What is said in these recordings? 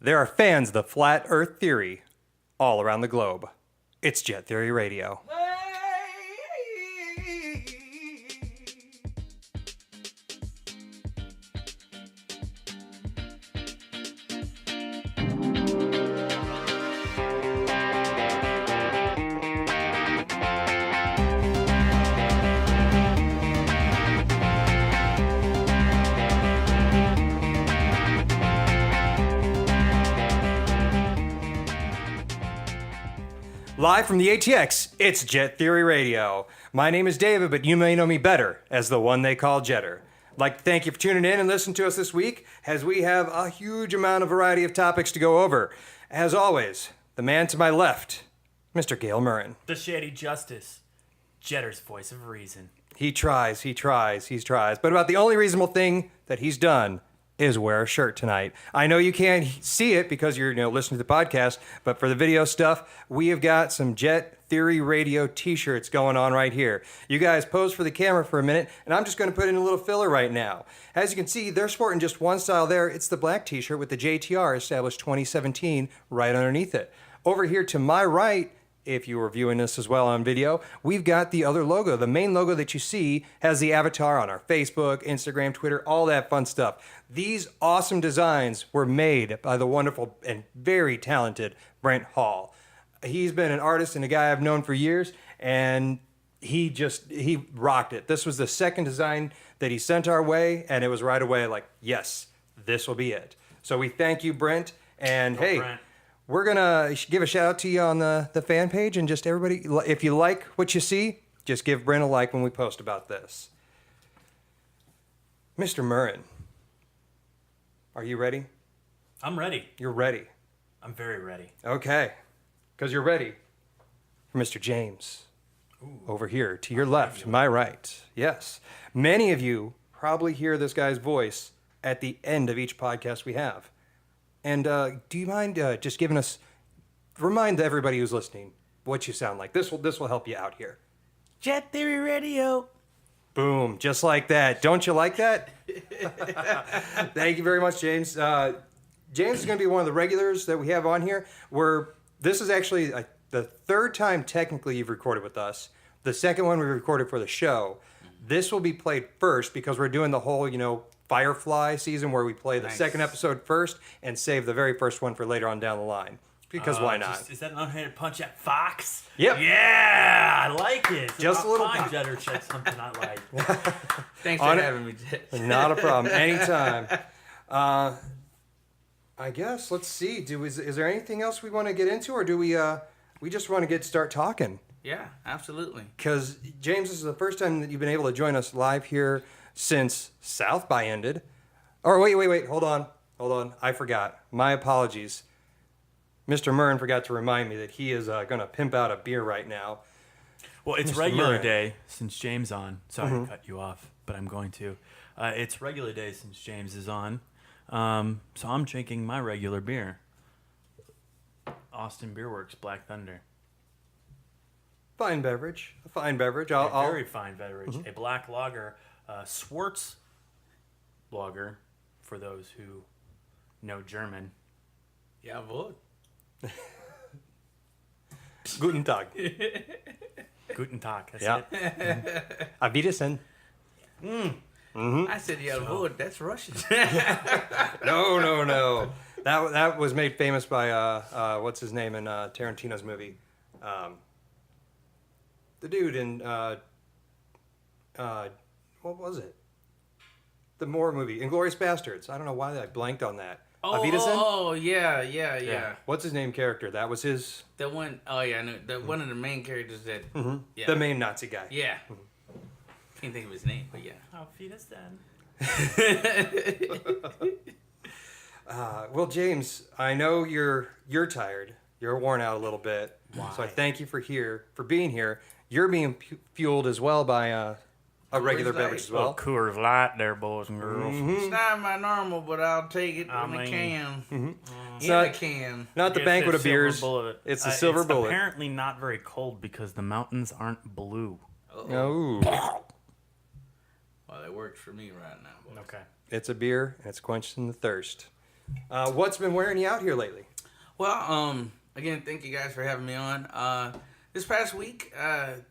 There are fans of the flat earth theory all around the globe. It's Jett Theory Radio. Live from the ATX, it's Jett Theory Radio. My name is David, but you may know me better as the one they call Jetter. I'd like to thank you for tuning in and listening to us this week, as we have a huge amount of variety of topics to go over. As always, the man to my left, Mr. Gail Murrin. The Shady Justice, Jetter's voice of reason. He tries. But about the only reasonable thing that he's done is wear a shirt tonight. I know you can't see it because you're listening to the podcast, but for the video stuff, we have got some Jett Theory Radio t-shirts going on right here. You guys pose for the camera for a minute, and I'm just going to put in a little filler right now. As you can see, they're sporting just one style there. It's the black t-shirt with the JTR established 2017 right underneath it. Over here to my right, if you were viewing this as well on video, we've got the other logo. The main logo that you see has the avatar on our Facebook, Instagram, Twitter, all that fun stuff. These awesome designs were made by the wonderful and very talented Brent Hall. He's been an artist and a guy I've known for years, and he rocked it. This was the second design that he sent our way, and it was right away like, yes, this will be it. So we thank you, Brent, and hey, Brent. We're going to give a shout out to you on the fan page, and just everybody, if you like what you see, just give Brent a like when we post about this. Mr. Murrin, are you ready? I'm ready. You're ready. I'm very ready. Okay, because you're ready for Mr. James. Ooh. Over here to your left, my right. Yes. Many of you probably hear this guy's voice at the end of each podcast we have. And do you mind just remind everybody who's listening what you sound like? This will help you out here. Jett Theory Radio. Boom, just like that. Don't you like that? Thank you very much, James. James is going to be one of the regulars that we have on here. This is actually the third time technically you've recorded with us. The second one we recorded for the show. This will be played first because we're doing the whole, Firefly season where we play the second episode first and save the very first one for later on down the line. Because why not? Is that an unhanded punch at Fox? Yep. Yeah, I like it. Just a little Jetter said something I like. Thanks for having me, Jett. Not a problem. Anytime. I guess, let's see. Is there anything else we want to get into, or do we just want to start talking? Yeah, absolutely. Because, James, this is the first time that you've been able to join us live here since South by ended. Or wait. Hold on. I forgot. My apologies. Mr. Murrin forgot to remind me that he is going to pimp out a beer right now. Well, it's regular day since James on. Sorry to cut you off, but I'm going to. It's regular day since James is on. So I'm drinking my regular beer. Austin Beer Works Black Thunder. Fine beverage. A fine beverage. A very fine beverage. A black lager. Schwartz lager, for those who know German. Jawohl. Guten Tag. Guten Tag. That's it. Auf Wiedersehen. I said jawohl. That's Russian. No. That was made famous by what's his name in Tarantino's movie. The dude in what was it? The Moore movie, Inglourious Bastards. I don't know why I blanked on that. Oh, yeah. What's his name character? That was his... The one, I know. One of the main characters that... Yeah. The main Nazi guy. Yeah. Can't think of his name, but yeah. Auf Wiedersehen. Well, James, I know you're tired. You're worn out a little bit. Why? So I thank you for being here. You're being fueled as well by a regular beverage as well. Coors Light there, boys and girls. It's not my normal, but I'll take it when I can. I can. Not the banquet of beers. Bullet. It's the silver bullet. It's apparently not very cold because the mountains aren't blue. Oh. Well, that works for me right now, boys. Okay. It's a beer, and it's quenching the thirst. What's been wearing you out here lately? Well, again, thank you guys for having me on. This past week,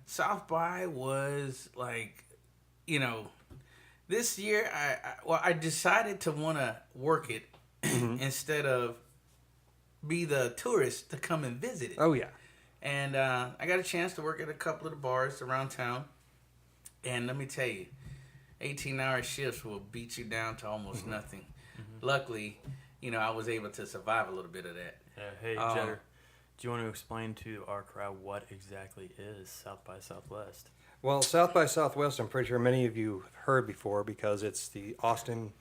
South by was like, this year I decided to want to work it instead of be the tourist to come and visit it. Oh yeah. And I got a chance to work at a couple of the bars around town. And let me tell you, 18-hour shifts will beat you down to almost nothing. Luckily, I was able to survive a little bit of that. Hey, Jetter, do you want to explain to our crowd what exactly is South by Southwest? Well, South by Southwest, I'm pretty sure many of you have heard before because it's the Austin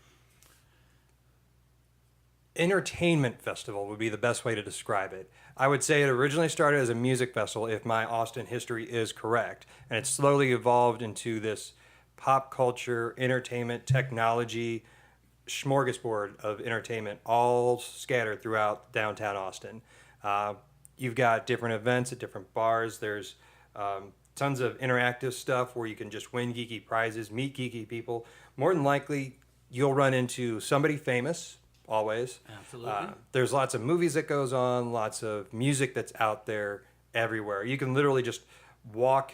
Entertainment Festival would be the best way to describe it. I would say it originally started as a music festival, if my Austin history is correct, and it slowly evolved into this pop culture, entertainment, technology, smorgasbord of entertainment, all scattered throughout downtown Austin. You've got different events at different bars. There's tons of interactive stuff where you can just win geeky prizes, meet geeky people. More than likely, you'll run into somebody famous. Always. Absolutely. There's lots of movies that goes on, lots of music that's out there everywhere. You can literally just walk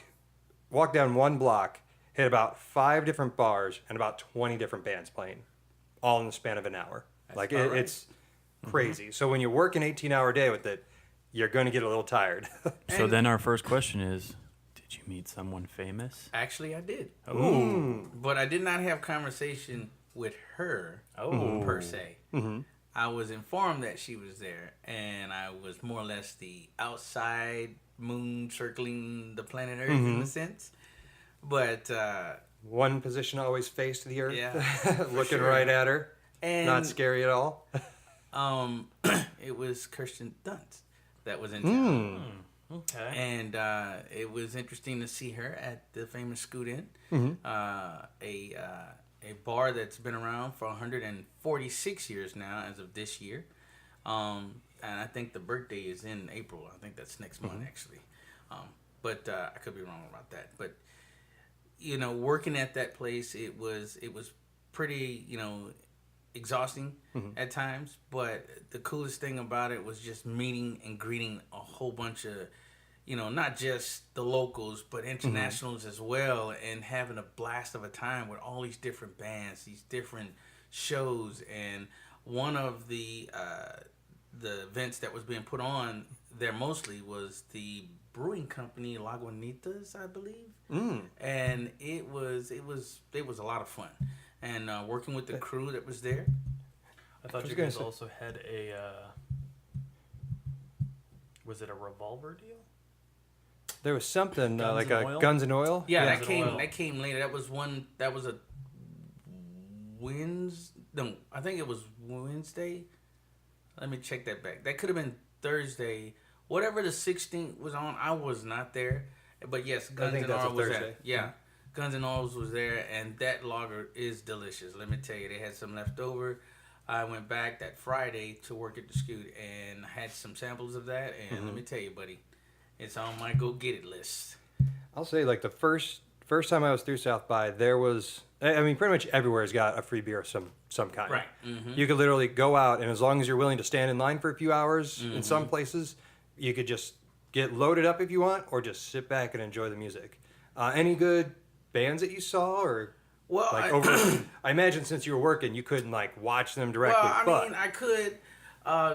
down one block, hit about 5 different bars and about 20 different bands playing, all in the span of an hour. That's It's crazy. So when you work an 18-hour day with it, you're going to get a little tired. So then our first question is, did you meet someone famous? Actually, I did. Oh. But I did not have conversation with her per se. I was informed that she was there, and I was more or less the outside moon circling the planet Earth in a sense. But one position always faced the earth, yeah, looking right at her. And Not scary at all. it was Kirsten Dunst that was in town. Okay. And it was interesting to see her at the famous Scoot Inn, a bar that's been around for 146 years now as of this year. And I think the birthday is in April. I think that's next month, actually. But I could be wrong about that. But, working at that place, it was pretty, exhausting at times. But the coolest thing about it was just meeting and greeting a whole bunch of, not just the locals, but internationals as well, and having a blast of a time with all these different bands, these different shows. And one of the events that was being put on there mostly was the brewing company Lagunitas, I believe. And it was a lot of fun. And working with the crew that was there. I thought you guys also had a, was it a revolver deal? There was something like Oil? Guns and Oil. Yeah, Guns that and came Oil. that came later. That was a Wednesday. No, I think it was Wednesday. Let me check that back. That could have been Thursday. Whatever the 16th was on, I was not there. But yes, Guns and Oil was there. Yeah, Guns and Oil was there, and that lager is delicious. Let me tell you, they had some left over. I went back that Friday to work at the Scoot and had some samples of that. And let me tell you, buddy, it's on my go get it list. I'll say like the first time I was through South by, there was, I mean, pretty much everywhere's got a free beer of some kind. Right. You could literally go out, and as long as you're willing to stand in line for a few hours in some places, you could just get loaded up if you want, or just sit back and enjoy the music. Any good bands that you saw, or Well, like I imagine since you were working, you couldn't like watch them directly. Well, I mean, I could.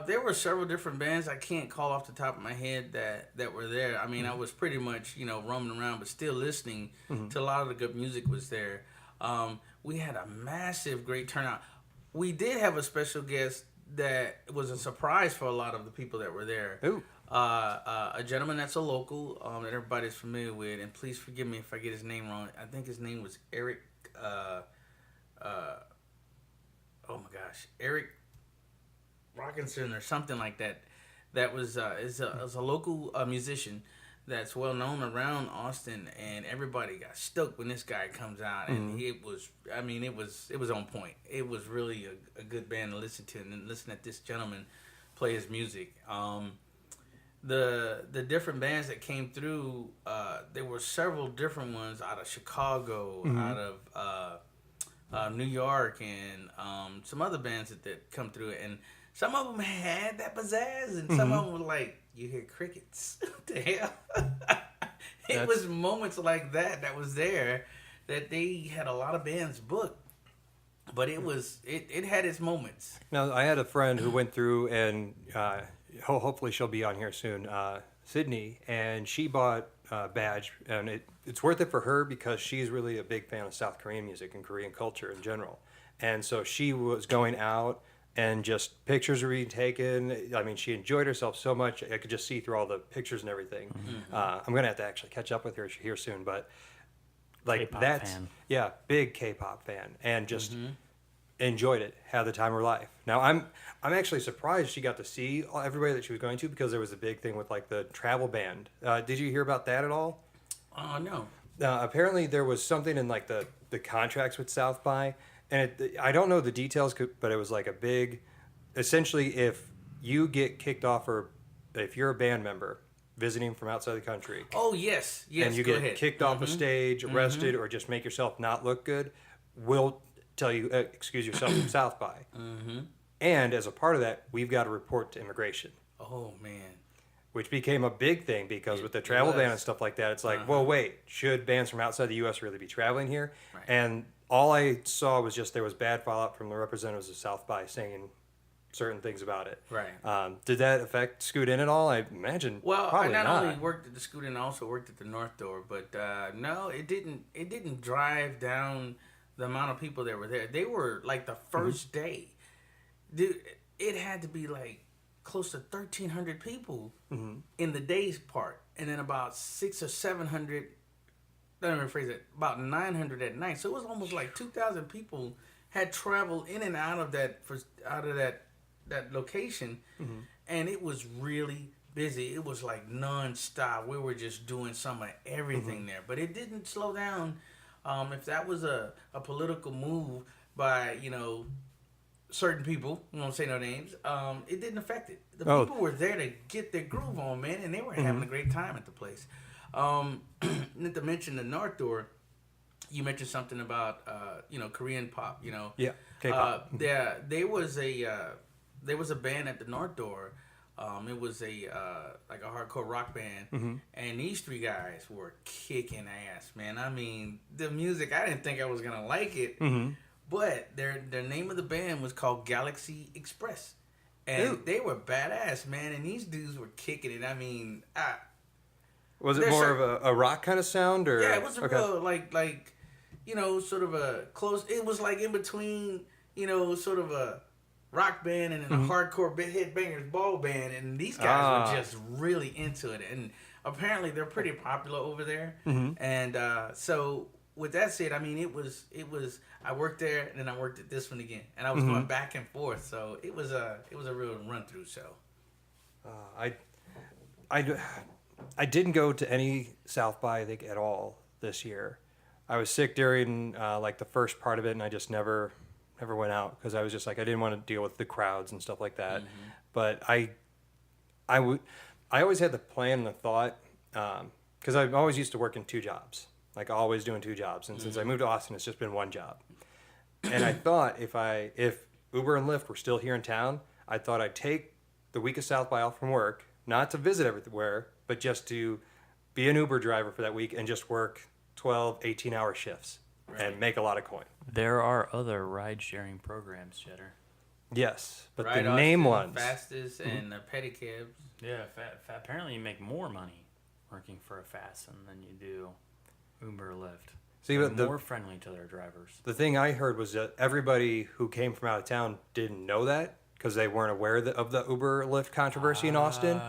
There were several different bands I can't call off the top of my head that were there. I mean, I was pretty much roaming around, but still listening to a lot of the good music was there. We had a massive, great turnout. We did have a special guest that was a surprise for a lot of the people that were there. Ooh. A gentleman that's a local that everybody's familiar with, and please forgive me if I get his name wrong. I think his name was Eric. Oh my gosh, Eric Rockinson or something like that. That was is a local musician that's well known around Austin, and everybody got stoked when this guy comes out, and it was on point. It was really a good band to listen to, and then listen at this gentleman play his music. The different bands that came through, there were several different ones out of Chicago, out of New York, and some other bands that come through. And some of them had that pizzazz, and some of them were like, you hear crickets. What the hell? It was moments like that was there, that they had a lot of bands booked. But it had its moments. Now, I had a friend who went through, and hopefully she'll be on here soon, Sydney, and she bought a badge, and it's worth it for her because she's really a big fan of South Korean music and Korean culture in general. And so she was going out, and just pictures were being taken. I mean, she enjoyed herself so much. I could just see through all the pictures and everything. I'm going to have to actually catch up with her here soon, but like K-pop that's fan. Yeah, big K-pop fan, and just enjoyed it, had the time of her life. Now I'm actually surprised she got to see everybody that she was going to, because there was a big thing with like the travel ban. Did you hear about that at all? No. Apparently there was something in like the contracts with South by, and I don't know the details, but it was like a big, essentially if you get kicked off, or if you're a band member visiting from outside the country. Oh, yes. And you get kicked off a stage, arrested, or just make yourself not look good, we'll tell you, excuse yourself from South by. And as a part of that, we've got to report to immigration. Oh, man. Which became a big thing, because with the travel ban and stuff like that, it's like, well, wait, should bands from outside the U.S. really be traveling here? Right. And all I saw was just there was bad fallout from the representatives of South by saying certain things about it. Right. Did that affect Scoot In at all? I imagine. Well, probably I not only worked at the Scoot In, I also worked at the North Door, but no, it didn't drive down the amount of people that were there. They were like the first day, dude. It had to be like close to 1,300 people in the day's part, and then about 600 or 700. Let me rephrase it. About 900 at night. So it was almost like 2,000 people had traveled in and out of that location, and it was really busy. It was like nonstop. We were just doing some of everything there, but it didn't slow down. If that was a political move by certain people, I won't say no names, it didn't affect it. The people were there to get their groove on, man, and they were having a great time at the place. Not to mention the North Door. You mentioned something about Korean pop. Yeah, K-pop. There was a band at the North Door. It was like a hardcore rock band, and these three guys were kicking ass, man. I mean, the music, I didn't think I was gonna like it, but their name of the band was called Galaxy Express, and they were badass, man. And these dudes were kicking it. I mean, was it more of a rock kind of sound, or yeah, it was a real like sort of a close. It was like in between, sort of a rock band and a hardcore headbangers ball band, and these guys were just really into it, and apparently they're pretty popular over there. And so with that said, I mean, it was I worked there, and then I worked at this one again, and I was going back and forth, so it was a real run through show. I didn't go to any South by, I think, at all this year. I was sick during like the first part of it, and I just never went out, because I was just like, I didn't want to deal with the crowds and stuff like that. But I always had the plan and the thought, because I've always used to work in two jobs, like always doing two jobs. And since I moved to Austin, it's just been one job. And I thought if Uber and Lyft were still here in town, I thought I'd take the week of South by off from work, not to visit everywhere, but just to be an Uber driver for that week and just work 12, 18-hour shifts and make a lot of coin. There are other ride-sharing programs, Cheddar. Yes, but Ride the name Austin, ones. Fastest, and pedicabs. Yeah, apparently you make more money working for a Fasten than you do Uber or Lyft. See, They're but more friendly to their drivers. The thing I heard was that everybody who came from out of town didn't know that, because they weren't aware of the Uber Lyft controversy in Austin.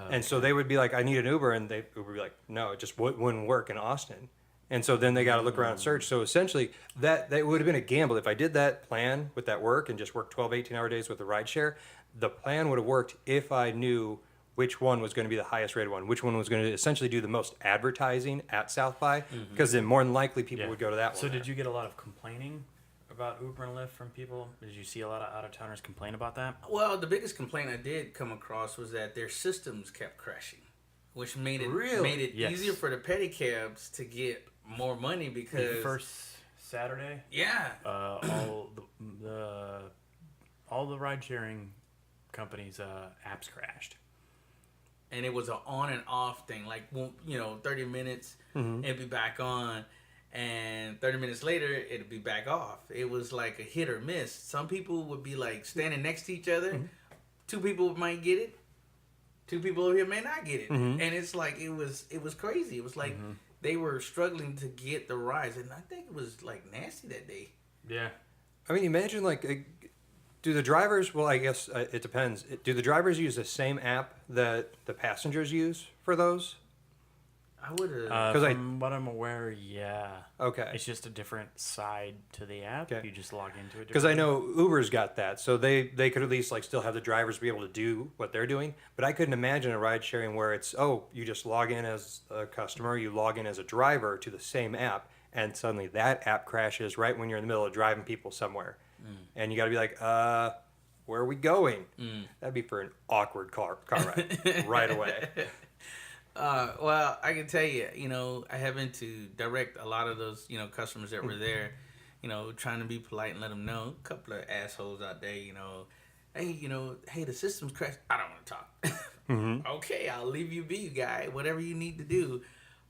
And so they would be like, I need an Uber. And Uber would be like, no, it just wouldn't work in Austin. And so then they got to look around and search. So essentially, that would have been a gamble. If I did that plan with that work and just worked 12, 18-hour days with the rideshare, the plan would have worked if I knew which one was going to be the highest rated one, which one was going to essentially do the most advertising at South by, because then more than likely people would go to that one. So did you get a lot of complaining about Uber and Lyft from people? Did you see a lot of out-of-towners complain about that? Well, the biggest complaint I did come across was that their systems kept crashing, which made it easier for the pedicabs to get more money, because The first Saturday, yeah, all the ride-sharing company's apps crashed. And it was an on and off thing. Like, 30 minutes, it'd be back on. And 30 minutes later, it'd be back off. It was like a hit or miss. Some people would be like standing next to each other. 2 people might get it. 2 people over here may not get it. And it's like, it was crazy. It was like they were struggling to get the rides. And I think it was like nasty that day. Yeah. I mean, imagine like, do the drivers, well, I guess it depends. Do the drivers use the same app that the passengers use for those? I would have. From what I'm aware, yeah. Okay. It's just a different side to the app. Okay. You just log into it. Because I know Uber's got that, so they could at least like still have the drivers be able to do what they're doing. But I couldn't imagine a ride sharing where it's, you just log in as a customer, you log in as a driver to the same app, and suddenly that app crashes right when you're in the middle of driving people somewhere. And you got to be like, where are we going? That'd be for an awkward car ride right away. Well, I can tell you, I happened to direct a lot of those, customers that were there, trying to be polite and let them know. A couple of assholes out there, hey, the system's crashed. I don't want to talk. Okay, I'll leave you be, guy. Whatever you need to do.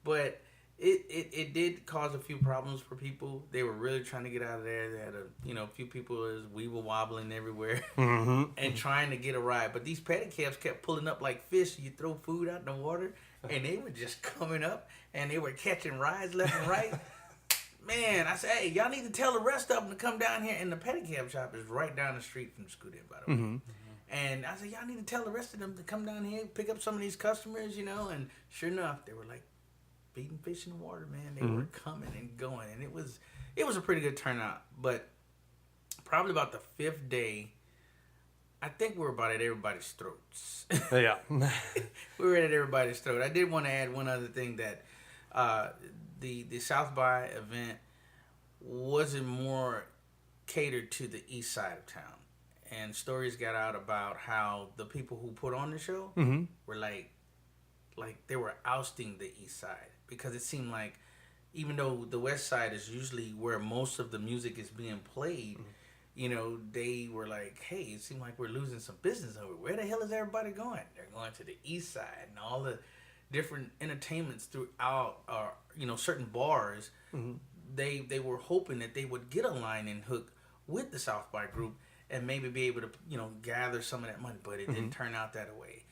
But it did cause a few problems for people. They were really trying to get out of there. They had a few people as we were wobbling everywhere and trying to get a ride. But these pedicabs kept pulling up like fish. You throw food out in the water, and they were just coming up, and they were catching rides left and right. Man, I said, hey, y'all need to tell the rest of them to come down here. And the pedicab shop is right down the street from the Scuderia, by the way. And I said, y'all need to tell the rest of them to come down here, pick up some of these customers, And sure enough, they were like feeding fish in the water, man. They were coming and going, and it was a pretty good turnout. But probably about the 5th day, I think we were about at everybody's throats. Yeah. We were at everybody's throat. I did want to add one other thing, that the South by event wasn't more catered to the east side of town. And stories got out about how the people who put on the show were like they were ousting the east side, because it seemed like, even though the west side is usually where most of the music is being played, they were like, hey, it seemed like we're losing some business over. Where the hell is everybody going? They're going to the east side, and all the different entertainments throughout, certain bars. They were hoping that they would get a line and hook with the South by group and maybe be able to, gather some of that money. But it didn't turn out that way.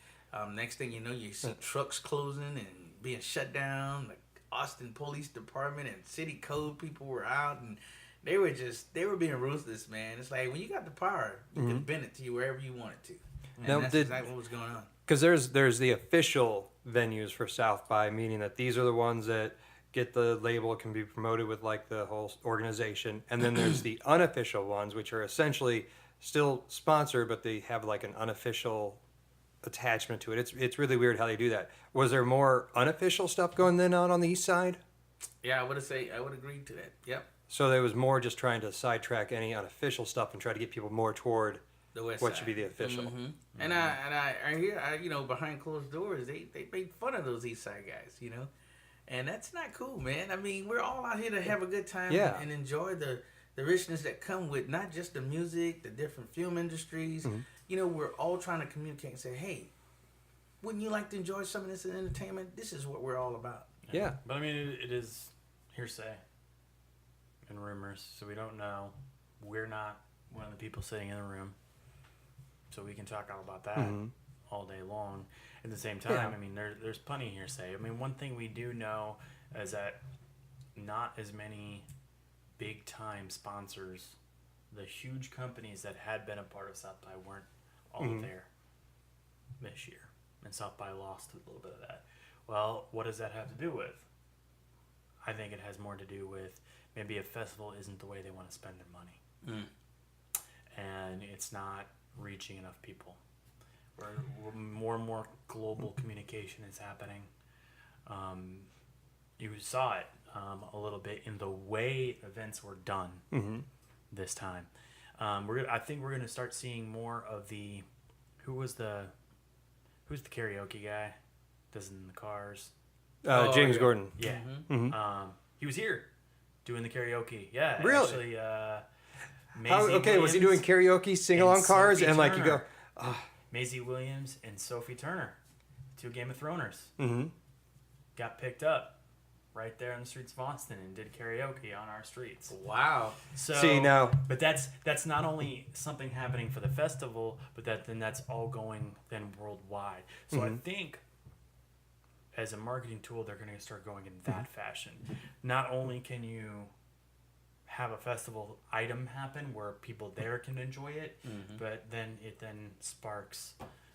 Next thing you know, you see trucks closing and being shut down. The Austin Police Department and City Code people were out, and they were being ruthless, man. It's like, when you got the power, you can bend it to you wherever you want it to. And Now, that's exactly what was going on. Because there's the official venues for South by, meaning that these are the ones that get the label, can be promoted with like the whole organization, and then there's the unofficial ones, which are essentially still sponsored, but they have like an unofficial attachment to it. It's really weird how they do that. Was there more unofficial stuff going on the east side? Yeah, I would agree to that. Yep. So there was more just trying to sidetrack any unofficial stuff and try to get people more toward the west what side should be the official. And I hear, behind closed doors, they make fun of those east side guys, and that's not cool, man. I mean, we're all out here to have a good time and enjoy the richness that come with not just the music, the different film industries. We're all trying to communicate and say, hey, wouldn't you like to enjoy some of this entertainment? This is what we're all about. Yeah. But I mean, it is hearsay and rumors, so we don't know. We're not one of the people sitting in the room, so we can talk all about that all day long. At the same time, I mean, there's plenty of hearsay. I mean, one thing we do know is that not as many big-time sponsors, the huge companies that had been a part of South by, weren't all there this year. And South by lost a little bit of that. Well, what does that have to do with? I think it has more to do with maybe a festival isn't the way they want to spend their money. And it's not reaching enough people. We're more and more global communication is happening. You saw it a little bit in the way events were done this time. I think we're gonna start seeing more of the who's the karaoke guy? Does it in the cars? James Gordon. Yeah. He was here doing the karaoke. Yeah. Really? Actually, Was he doing karaoke sing-along cars? Sophie And like you Turner. go, Maisie Williams and Sophie Turner, 2 Game of Throners, Mm-hmm. got picked up right there in the streets of Austin and did karaoke on our streets. Wow. So, See, now- but that's not only something happening for the festival, but that's all going then worldwide. So I think as a marketing tool, they're going to start going in that fashion. Not only can you have a festival item happen where people there can enjoy it, but then it then sparks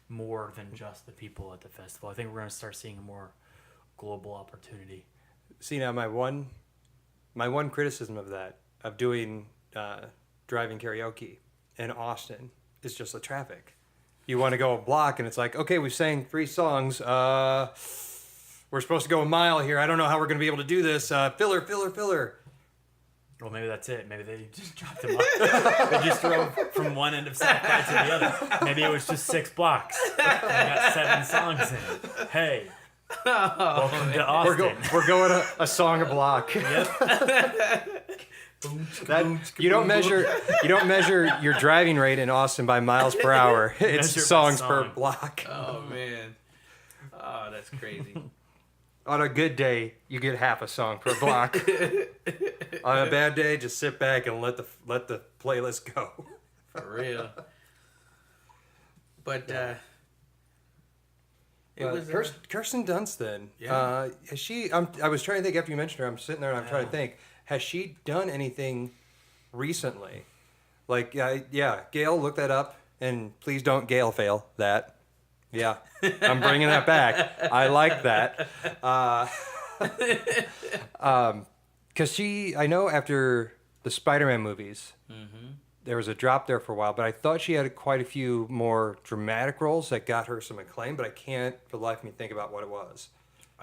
more than just the people at the festival. I think we're going to start seeing a more global opportunity. See, now my one criticism of that, of doing driving karaoke in Austin, is just the traffic. You want to go a block, and it's like, okay, we've sang 3 songs. We're supposed to go a mile here. I don't know how we're going to be able to do this. Filler. Well, maybe that's it. Maybe they just dropped them off. They just drove from one end of South by to the other. Maybe it was just 6 blocks. They got 7 songs in. Hey, welcome to Austin. We're going a song a block. You don't measure your driving rate in Austin by miles per hour. It's Measure by songs per song. block. Oh man. Oh, that's crazy. On a good day, you get half a song per block. On a bad day, just sit back and let the playlist go. For real. But it But was Kirsten Dunst. Then, Yeah. has she? I was trying to think after you mentioned her. I'm sitting there and I'm trying to think. Has she done anything recently? Like, yeah, Gail, look that up, and please don't Gail fail that. Yeah, I'm bringing that back. I like that. Because I know after the Spider-Man movies, there was a drop there for a while, but I thought she had quite a few more dramatic roles that got her some acclaim, but I can't for the life of me think about what it was.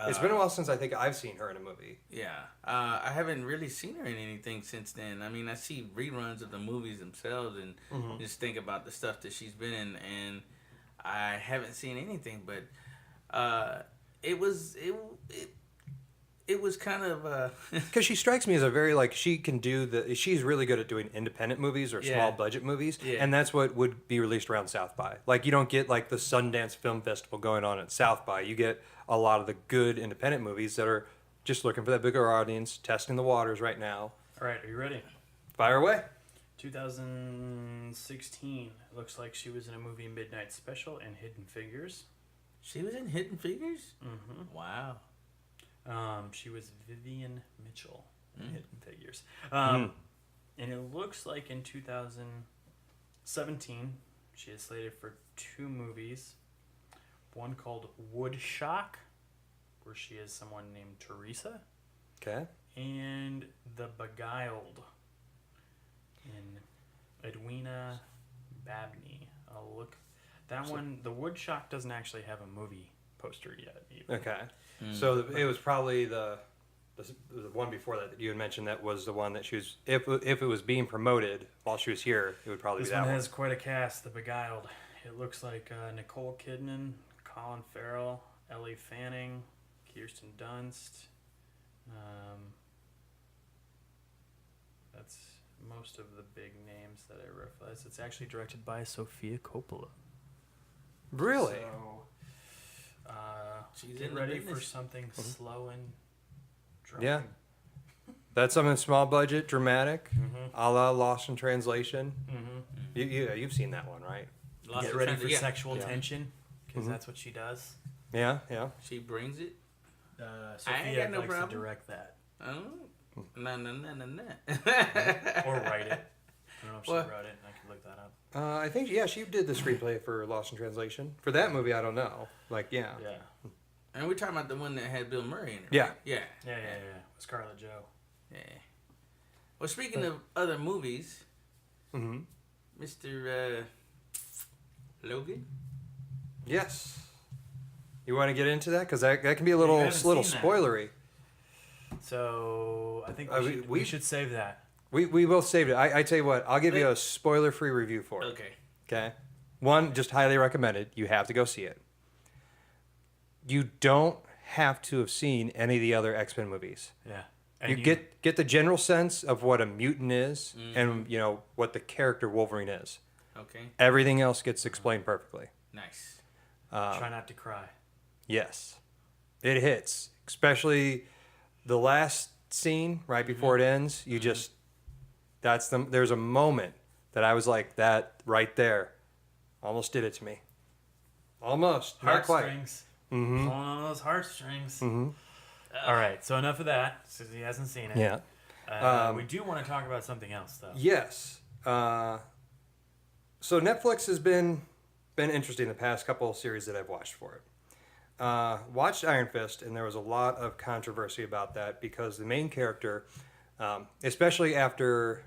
It's been a while since I think I've seen her in a movie. Yeah. I haven't really seen her in anything since then. I mean, I see reruns of the movies themselves and just think about the stuff that she's been in, and I haven't seen anything, but it was kind of Because she strikes me as a very, she's really good at doing independent movies or small budget movies, and that's what would be released around South by. Like, you don't get like the Sundance Film Festival going on at South by. You get a lot of the good independent movies that are just looking for that bigger audience, testing the waters right now. All right, are you ready? Fire away. 2016. It looks like she was in a movie Midnight Special and Hidden Figures. she was in Hidden Figures? Mm-hmm. Wow. She was Vivian Mitchell in Hidden Figures. And it looks like in 2017, she is slated for 2 movies. One called Woodshock, where she is someone named Teresa. Okay. And The Beguiled in Edwina Babney. I'll look. That one, The Woodshock doesn't actually have a movie poster yet either. Okay. So it was probably the one before that you had mentioned that was the one that she was, if it was being promoted while she was here, it would probably This be that one one. has quite a cast, The Beguiled. It looks like Nicole Kidman, Colin Farrell, Ellie Fanning, Kirsten Dunst. That's most of the big names that I referenced. It's actually directed by Sofia Coppola. Really? So, She's get in the ready business. for something slow and dry. Yeah. That's something small budget, dramatic, a la Lost in Translation. You've seen that one, right? Get ready for Yeah. sexual tension, because that's what she does. Yeah. She brings it. Sophia got no likes problem. to direct that. Oh. No. Or write it. I don't know if she What? wrote it. I could look that up. I think, she did the screenplay for Lost in Translation. For that movie, I don't know. Like, yeah. Yeah. And we're talking about the one that had Bill Murray in it. Yeah. Right? Yeah. Yeah. Scarlett Joe. Yeah. Well, speaking of other movies, Mm-hmm. Mr. Logan. Yes. You want to get into that? Because that can be a little haven't seen that. spoilery. So I think we- we should save that. We both saved it. I tell you what, I'll give you a spoiler-free review for it. Okay. Okay? One, just highly recommended. You have to go see it. You don't have to have seen any of the other X-Men movies. Yeah. You get the general sense of what a mutant is and, what the character Wolverine is. Okay. Everything else gets explained perfectly. Nice. Try not to cry. Yes, it hits, especially the last scene right before it ends. You just there's a moment that I was like, that right there almost did it to me. Almost, not quite. Heartstrings. Pulling on those heartstrings. All right, so enough of that, since he hasn't seen it. Yeah. We do want to talk about something else, though. Yes. So Netflix has been interesting the past couple of series that I've watched for it. Watched Iron Fist, and there was a lot of controversy about that because the main character, especially after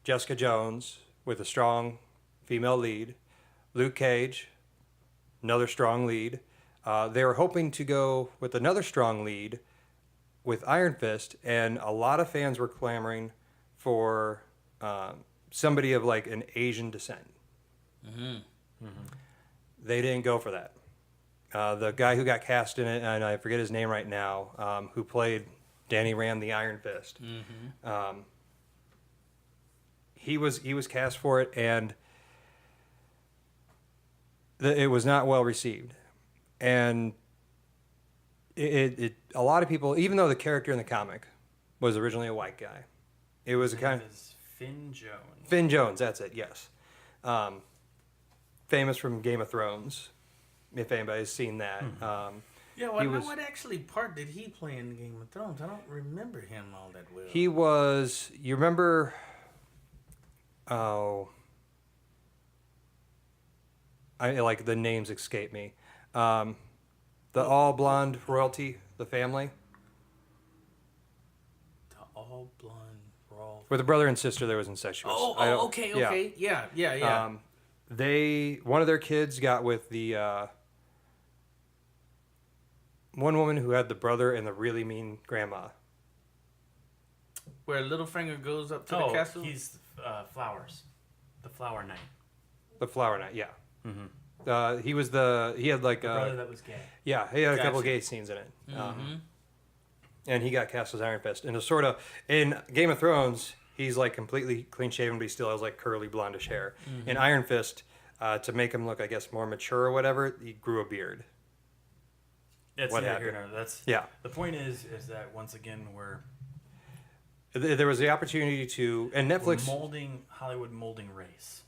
Jessica Jones with a strong female lead, Luke Cage, another strong lead, they were hoping to go with another strong lead with Iron Fist, and a lot of fans were clamoring for somebody of like an Asian descent. They didn't go for that. The guy who got cast in it, and I forget his name right now, who played Danny Rand the Iron Fist, he was cast for it, and it was not well received. And it a lot of people, even though the character in the comic was originally a white guy, it was a kind of Finn Jones. Finn Jones. That's it. Yes, famous from Game of Thrones. If anybody's seen that. Yeah, well, what actually part did he play in Game of Thrones? I don't remember him all that well. He was, you remember, like the names escape me. The all blonde royalty, the family. The all blonde royal. With a brother and sister that was incestuous. Okay. Yeah. One of their kids got with the one woman who had the brother and the really mean grandma. Where Littlefinger goes up to the castle? He's Flowers. The Flower Knight. The Flower Knight, yeah. He had like The brother that was gay. Yeah, he had a couple Gotcha. gay scenes in it. And he got cast as Iron Fist. And it's sort of, in Game of Thrones, he's like completely clean shaven, but he still has like curly blondish hair. In Iron Fist, to make him look, I guess, more mature or whatever, he grew a beard. That's What here, happened? That's Yeah. The point is that once again There was the opportunity to, and Netflix, Hollywood molding race.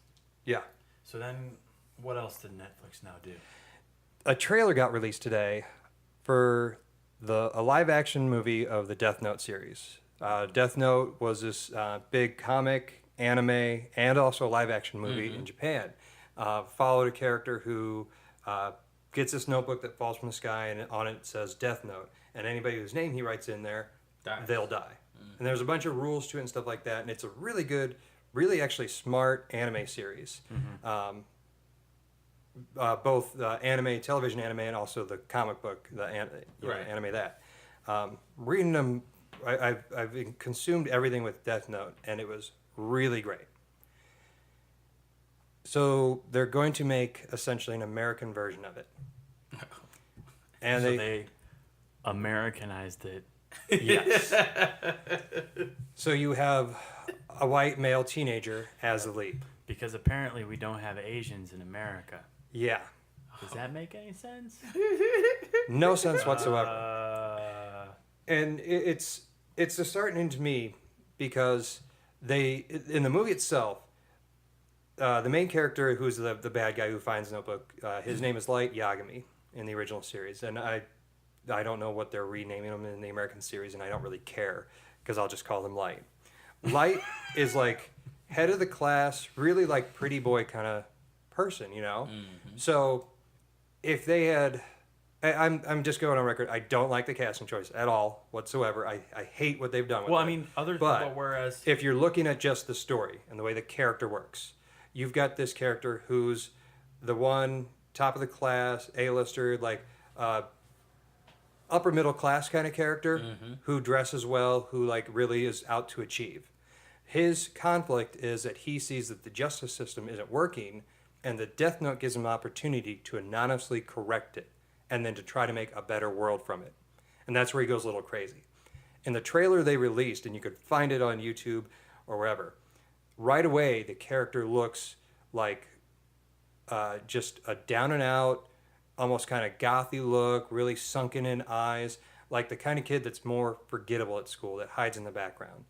yeah. So then, what else did Netflix now do? A trailer got released today for a live action movie of the Death Note series. Death Note was this big comic, anime, and also live action movie in Japan. Followed a character who gets this notebook that falls from the sky, and on it says Death Note. And anybody whose name he writes in there, they'll die. And there's a bunch of rules to it and stuff like that. And it's a really good, really actually smart anime series. Both anime, television anime, and also the comic book, anime that. Reading them, I've consumed everything with Death Note, and it was really great. So they're going to make essentially an American version of it. And So they Americanized it. yes. So you have a white male teenager as the lead. Because apparently we don't have Asians in America. Yeah. Does that make any sense? No sense whatsoever. And it's disheartening to me because in the movie itself, the main character, who's the bad guy who finds the notebook, his name is Light Yagami in the original series, and I don't know what they're renaming him in the American series, and I don't really care because I'll just call him Light. Light is like head of the class, really like pretty boy kind of person, you know. So if they had, I'm just going on record. I don't like the casting choice at all whatsoever. I hate what they've done with it. Well, I mean, but whereas if you're looking at just the story and the way the character works, you've got this character who's the one top of the class, A-lister, like upper middle class kind of character who dresses well, who like really is out to achieve. His conflict is that he sees that the justice system isn't working, and the Death Note gives him an opportunity to anonymously correct it and then to try to make a better world from it. And that's where he goes a little crazy. In the trailer they released, and you could find it on YouTube or wherever, right away the character looks like just a down and out, almost kind of gothy look, really sunken in eyes, like the kind of kid that's more forgettable at school, that hides in the background.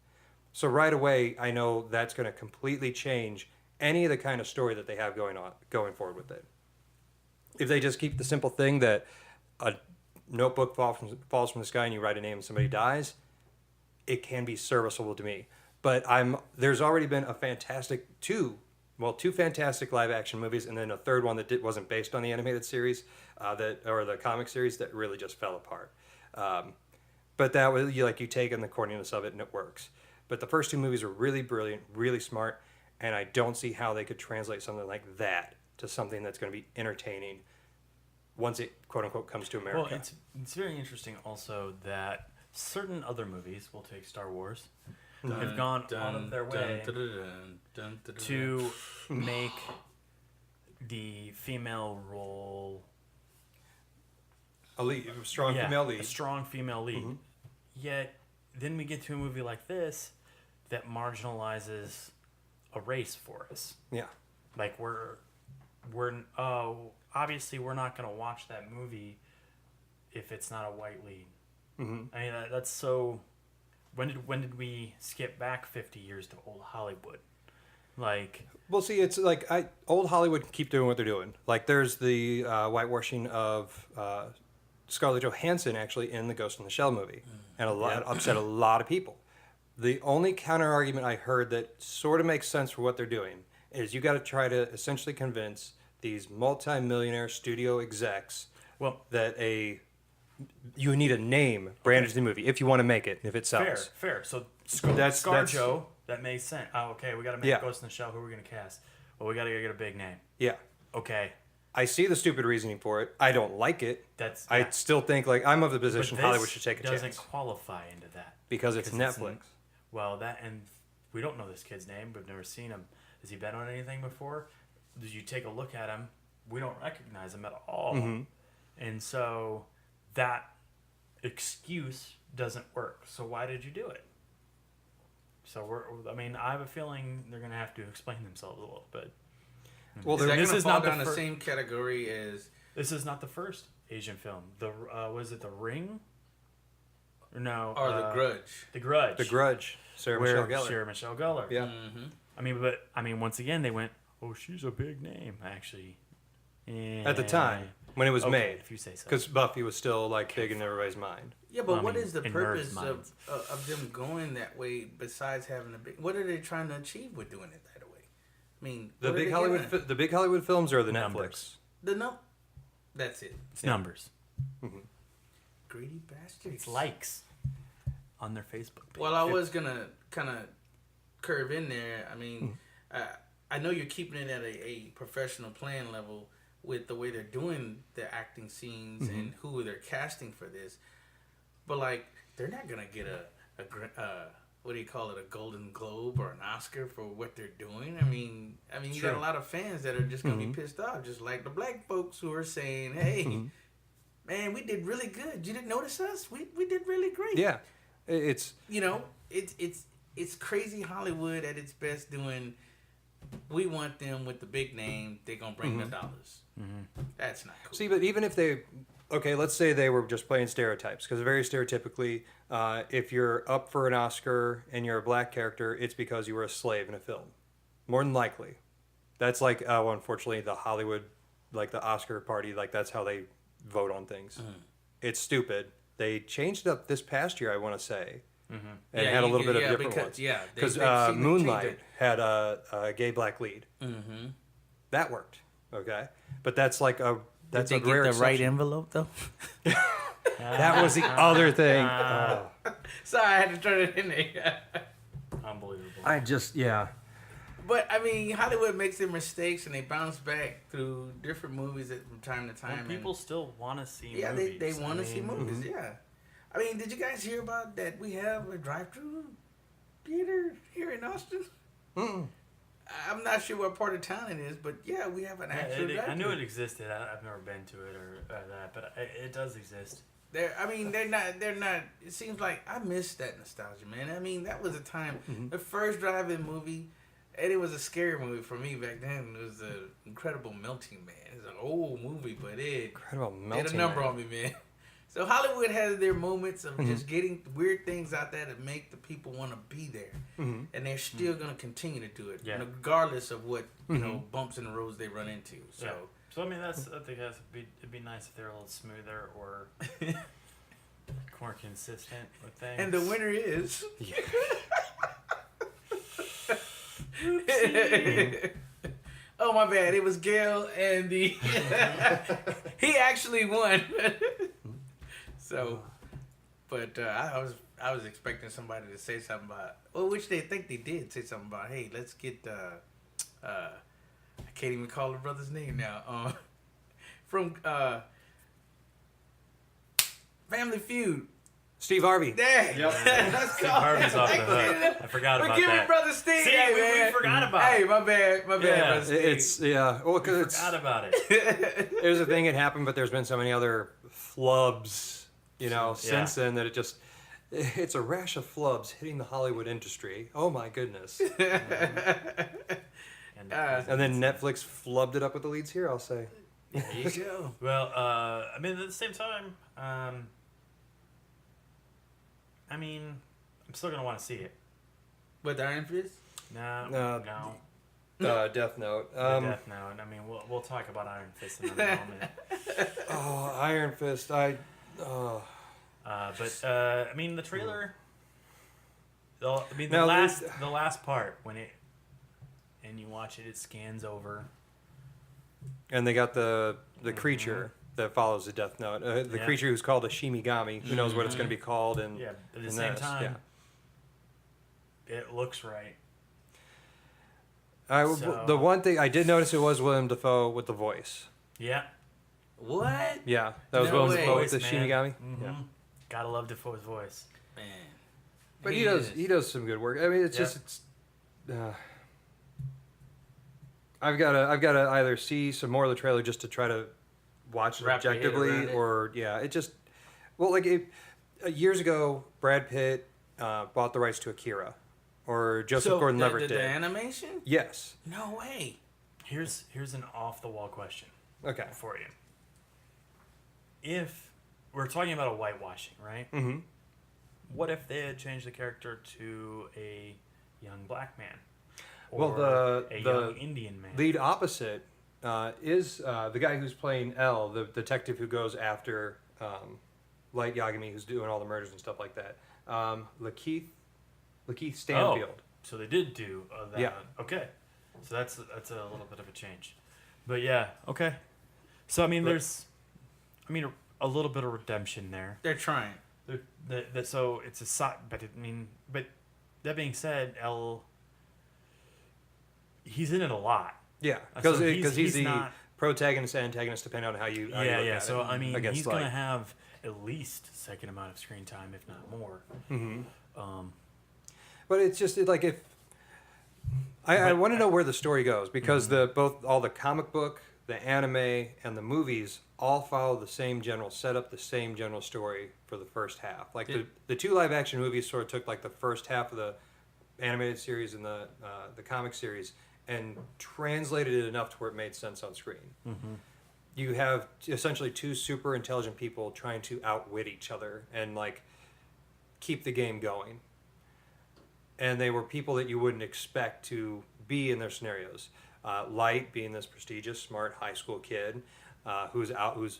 So right away, I know that's going to completely change any of the kind of story that they have going forward with it. If they just keep the simple thing that a notebook falls from the sky and you write a name and somebody dies, it can be serviceable to me. But there's already been two fantastic live action movies, and then a third one that wasn't based on the animated series, or the comic series, that really just fell apart. But that was you take in the corniness of it and it works. But the first two movies are really brilliant, really smart, and I don't see how they could translate something like that to something that's going to be entertaining once it, quote unquote, comes to America. Well, it's very interesting also that certain other movies, we'll take Star Wars, have gone out of their way to make the female role a strong female lead. A strong female lead. Mm-hmm. Yet, then we get to a movie like this that marginalizes a race for us. Yeah. Like obviously we're not going to watch that movie if it's not a white lead. Mm-hmm. I mean, that's so. When did we skip back 50 years to old Hollywood? Well, see, it's like old Hollywood can keep doing what they're doing. Like, there's the whitewashing of Scarlett Johansson actually in the Ghost in the Shell movie, and upset a lot of people. The only counter argument I heard that sort of makes sense for what they're doing is you got to try to essentially convince these multi-millionaire studio execs that you need a name branded to the movie if you want to make it, if it sells. Fair. So ScarJo, that makes sense. Oh, okay, we got to make Ghost in the Shell. Who are we going to cast? Well, we got to get a big name. Yeah. Okay. I see the stupid reasoning for it. I don't like it. I still think I'm of the position Hollywood should take a chance. Doesn't qualify into that because it's Netflix. And we don't know this kid's name. We've never seen him. Has he been on anything before? Did you take a look at him? We don't recognize him at all. Mm-hmm. And so that excuse doesn't work. So why did you do it? So I have a feeling they're going to have to explain themselves a little bit. Well, this is not the same category as. This is not the first Asian film. Was it The Ring? Or no? Or The Grudge. The Grudge. The Grudge. Sarah Michelle Gellar. Yeah. Mm-hmm. Once again, they went, "Oh, she's a big name." Actually, at the time when it was made, if you say so, because Buffy was still big in everybody's mind. Yeah, but what is the purpose of them going that way? Besides having a big, what are they trying to achieve with doing it that way? I mean, the big Hollywood films are the numbers. Netflix. That's it. It's numbers. Mm-hmm. Greedy bastards. It's likes on their Facebook page. Well, I was gonna kind of curve in there. I mean, I know you're keeping it at a professional playing level with the way they're doing the acting scenes and who they're casting for this, but they're not gonna get a what do you call it, a Golden Globe or an Oscar for what they're doing. I mean, you got a lot of fans that are just gonna be pissed off, just like the black folks who are saying, "Hey, man, we did really good. You didn't notice us? We did really great." Yeah, it's it's crazy Hollywood at its best doing. We want them with the big name. They're gonna bring the dollars. Mm-hmm. That's not cool. See, but even if let's say they were just playing stereotypes, because very stereotypically, if you're up for an Oscar and you're a black character, it's because you were a slave in a film. More than likely. That's unfortunately, the Hollywood, the Oscar party, that's how they vote on things. Mm-hmm. It's stupid. They changed it up this past year, I want to say. Mm-hmm. And had a little bit of different ones. Yeah, because Moonlight had a gay black lead. Mm-hmm. That worked. Okay, but that's Did they get the exception. right envelope though? That was the other thing. Sorry, I had to turn it in there. Unbelievable. But Hollywood makes their mistakes and they bounce back through different movies from time to time. Well, people still want to see movies. Yeah, they want to see movies. Mm-hmm. Yeah. Did you guys hear about that? We have a drive-through theater here in Austin. Mm-mm. I'm not sure what part of town it is, but yeah, we have an actual drive-thru. I knew it existed. I've never been to it or that, but it does exist. They're not. It seems like I miss that nostalgia, man. That was a time, the first drive-in movie, And it was a scary movie for me back then. It was an Incredible Melting Man. It's an old movie, but it Incredible Melting did a number Man. on me, man. So Hollywood has their moments of just getting weird things out there that make the people want to be there, and they're still going to continue to do it, regardless of what bumps in the roads they run into. So, so I mean, I think it'd be nice if they're a little smoother or more consistent with things. and the winner is. Oh my bad! It was Gail, and he actually won. So, but I was expecting somebody to say something about, which they think they did say something about. Hey, let's get I can't even call the brother's name now. From Family Feud. Steve Harvey. Dang. Yep. Let's Steve go. Harvey's off the hook. I forgot about Forgive me, that. brother Steve. See, hey, we man. forgot about Hey, it. my bad, brother Steve. It's well, We because forgot about it. there's a thing that happened, but there's been so many other flubs, since then that it's a rash of flubs hitting the Hollywood industry. Oh my goodness! And then Netflix flubbed it up with the leads here. I'll say. There you go. Well, I mean, at the same time, I'm still gonna want to see it. With Iron Fist? No. Death Note. Death Note. I mean, we'll talk about Iron Fist in a moment. Oh, Iron Fist. But I mean, the trailer. The last part when you watch it, it scans over. And they got the creature that follows the Death Note. The creature who's called a Shimigami. Who knows what it's going to be called? And yeah, at the same time, yeah. it looks right. The one thing I did notice, it was Willem Dafoe with the voice. Yeah. What? Yeah, that was No Willem way. Dafoe with the Man. Shimigami. Mm-hmm. Yeah. Gotta love Dafoe's voice. Man. But he does some good work. I mean, it's Yeah. just I've got to either see some more of the trailer just to try to watch it Wrap your head objectively, around it. or years ago, Brad Pitt bought the rights to Akira, or Joseph Gordon-Levitt the did. animation? Yes. No way. Here's an off the wall question Okay. for you. If we're talking about a whitewashing, right? Mm-hmm. What if they had changed the character to a young black man? Well, Or the a young Indian man. lead opposite is the guy who's playing L, the detective who goes after Light Yagami, who's doing all the murders and stuff like that. Lakeith Stanfield. So they did do that. Yeah. Okay. So that's a little bit of a change. But yeah, okay. So I mean, there's a little bit of redemption there. They're trying. So it's a side, but that being said, he's in it a lot. Yeah, So because he's the not, protagonist and antagonist, depending on how you look at it. So I mean, Against he's Light. gonna have at least second amount of screen time, if not more. Mm-hmm. But it's just like if I want to know where the story goes, because both all the comic book, the anime, and the movies all follow the same general setup, the same general story for the first half. Like the two live action movies sort of took like the first half of the animated series and the comic series and translated it enough to where it made sense on screen. Mm-hmm. You have essentially two super intelligent people trying to outwit each other and like keep the game going. And they were people that you wouldn't expect to be in their scenarios. Light being this prestigious, smart high school kid who's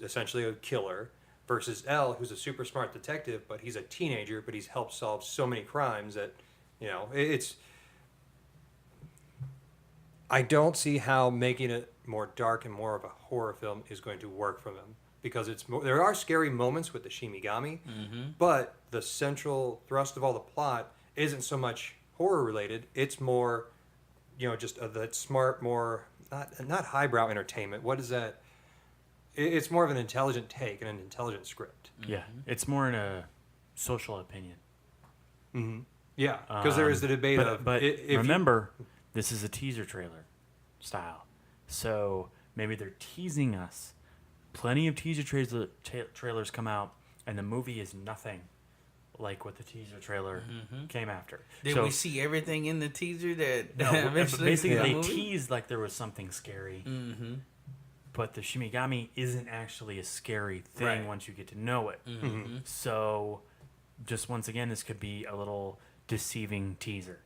essentially a killer, versus L, who's a super smart detective, but he's a teenager, but he's helped solve so many crimes that, it's. I don't see how making it more dark and more of a horror film is going to work for them, because there are scary moments with the Shimigami, but the central thrust of all the plot isn't so much horror related. It's more, just that smart, more not highbrow entertainment. What is that? It's more of an intelligent take and an intelligent script. Yeah, it's more in a social opinion. Mm-hmm. Yeah, because there is the debate but remember, this is a teaser trailer style, so maybe they're teasing us. Plenty of teaser trailers come out, and the movie is nothing like what the teaser trailer came after. Did we see everything in the teaser that No, eventually basically the they movie? teased like there was something scary. Mm-hmm. But the Shimigami isn't actually a scary thing Right. once you get to know it. Mm-hmm. So, just once again, this could be a little deceiving teaser.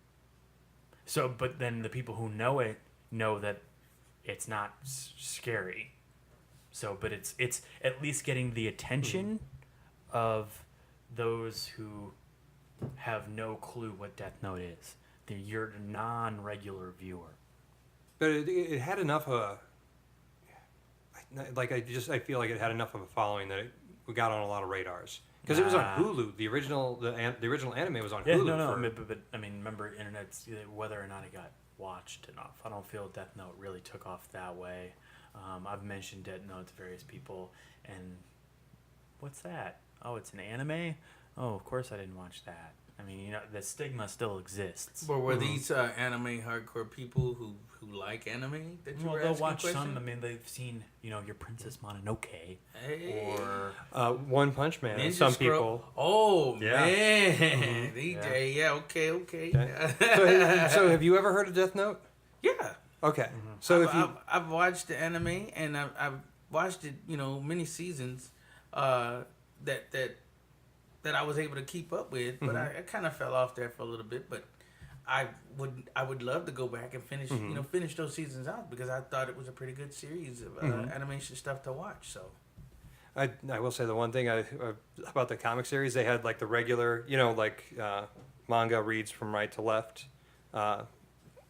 So, but then the people who know it know that it's not scary. So, but it's at least getting the attention of those who have no clue what Death Note is. Your non-regular viewer. But it had enough of a... Like, I feel like it had enough of a following that we got on a lot of radars. Because it was on Hulu. The original anime was on Yeah, Hulu. no. But I mean, remember, internet's whether or not it got watched enough. I don't feel Death Note really took off that way. I've mentioned Death Note to various people, and what's that? Oh, it's an anime? Oh, of course I didn't watch that. I mean, the stigma still exists. But were these anime hardcore people who like anime that you Well, were they'll asking watch questions? some. I mean, they've seen, your Princess Mononoke, Hey. or One Punch Man. Ninja Some Scroll. people. Oh, Yeah. man. DJ, yeah, okay. Okay. So have you ever heard of Death Note? Yeah. Okay. So I've watched the anime, and I've watched it, many seasons that I was able to keep up with, but I kind of fell off there for a little bit. But I would love to go back and finish finish those seasons out, because I thought it was a pretty good series of animation stuff to watch. So I will say the one thing about the comic series, they had like the regular, manga reads from right to left.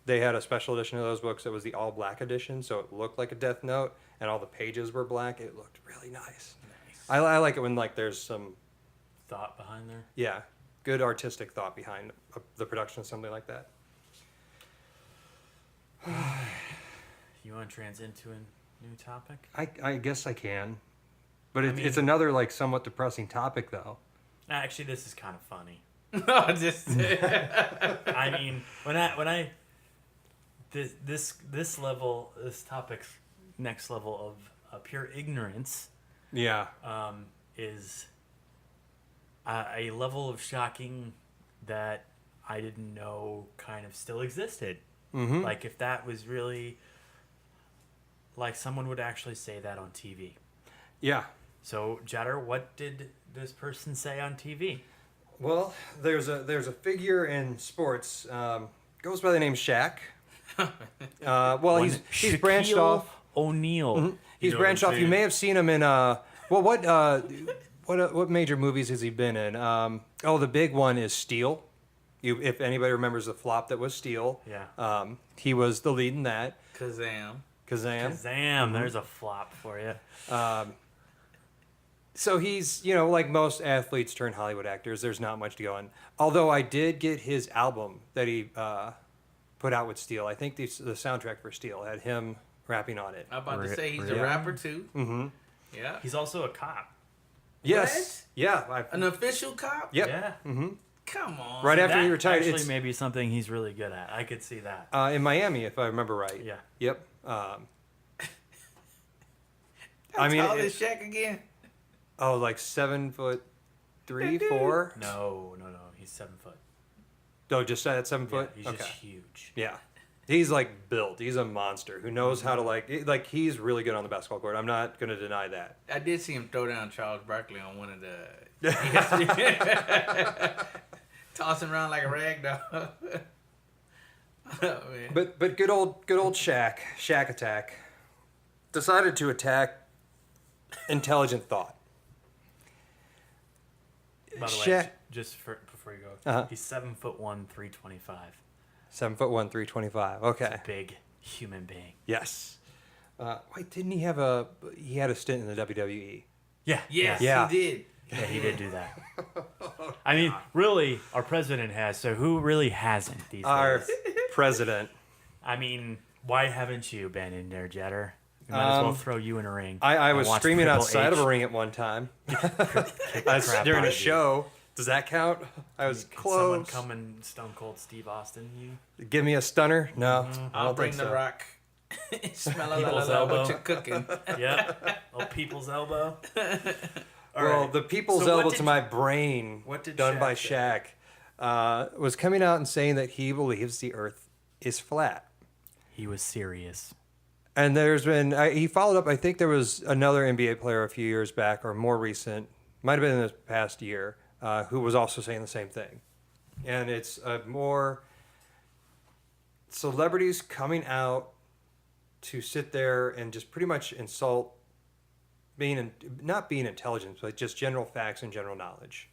They had a special edition of those books that was the all black edition, so it looked like a Death Note, and all the pages were black. It looked really nice. I like it when there's some thought behind there. Yeah, good artistic thought behind the production of something like that. You want to trans into a new topic? I guess I can, but mean- it's another somewhat depressing topic though. Actually, this is kind of funny. no, just I mean, when I this level, this topic's next level of pure ignorance, Yeah. is a level of shocking that I didn't know kind of still existed. Mm-hmm. Like if that was really, like someone would actually say that on TV. Yeah. So Jetter, what did this person say on TV? Well, there's a figure in sports, goes by the name Shaq. He's branched Shaquille off. O'Neal. Mm-hmm. He's branched off. You may have seen him in what major movies has he been in? The big one is Steel. If anybody remembers the flop that was Steel. Yeah. He was the lead in that. Kazam. Kazam, there's a flop for you. So he's, like most athletes turned Hollywood actors, there's not much to go on. Although I did get his album that he put out with Steel. I think the soundtrack for Steel had him rapping on it. I'm about to say he's Really? a rapper too. Mm-hmm. Yeah. He's also a cop. Yes. Yeah. An official cop? Yep. Yeah. Mm-hmm. Come on. Right after That he retired, actually it's may be something he's really good at. I could see that. in Miami, if I remember right. Yeah. Yep. How I mean, tall is Shaq again? 7'3", 4. No. He's 7 foot. Oh, just at 7 Yeah, foot. he's Okay. just huge. Yeah. He's built. He's a monster who knows how to he's really good on the basketball court. I'm not going to deny that. I did see him throw down Charles Barkley on one of the... Tossing around like a rag doll. Oh, man. But good old Shaq Attack decided to attack intelligent thought. By the way, Shaq- before you go, Uh-huh. he's 7'1", 325. 7'1", 325. Okay. Big human being. Yes. Wait, didn't he have he had a stint in the WWE? Yeah. Yes, Yeah. he did. Yeah, he did do that. I mean, really, our president has. So who really hasn't these Our days? president. I mean, why haven't you been in there, Jetter? We might as well throw you in a ring. I and was watch streaming Triple outside H of a ring at one time. kick the crap During out a of you. show. Does that count? I was Can someone close. come and Stone Cold Steve Austin you? Give me a stunner? No. I I'll don't bring think the so. rock. Smell a People's la elbow. what you're cooking. Yep. A people's elbow. Well, the people's So what elbow did to my brain, what did done Shaq by say? Shaq, was coming out and saying that he believes the Earth is flat. He was serious. And there's been, he followed up, I think there was another NBA player a few years back, or more recent, might have been in this past year, who was also saying the same thing. And it's more celebrities coming out to sit there and just pretty much insult not being intelligent, but just general facts and general knowledge.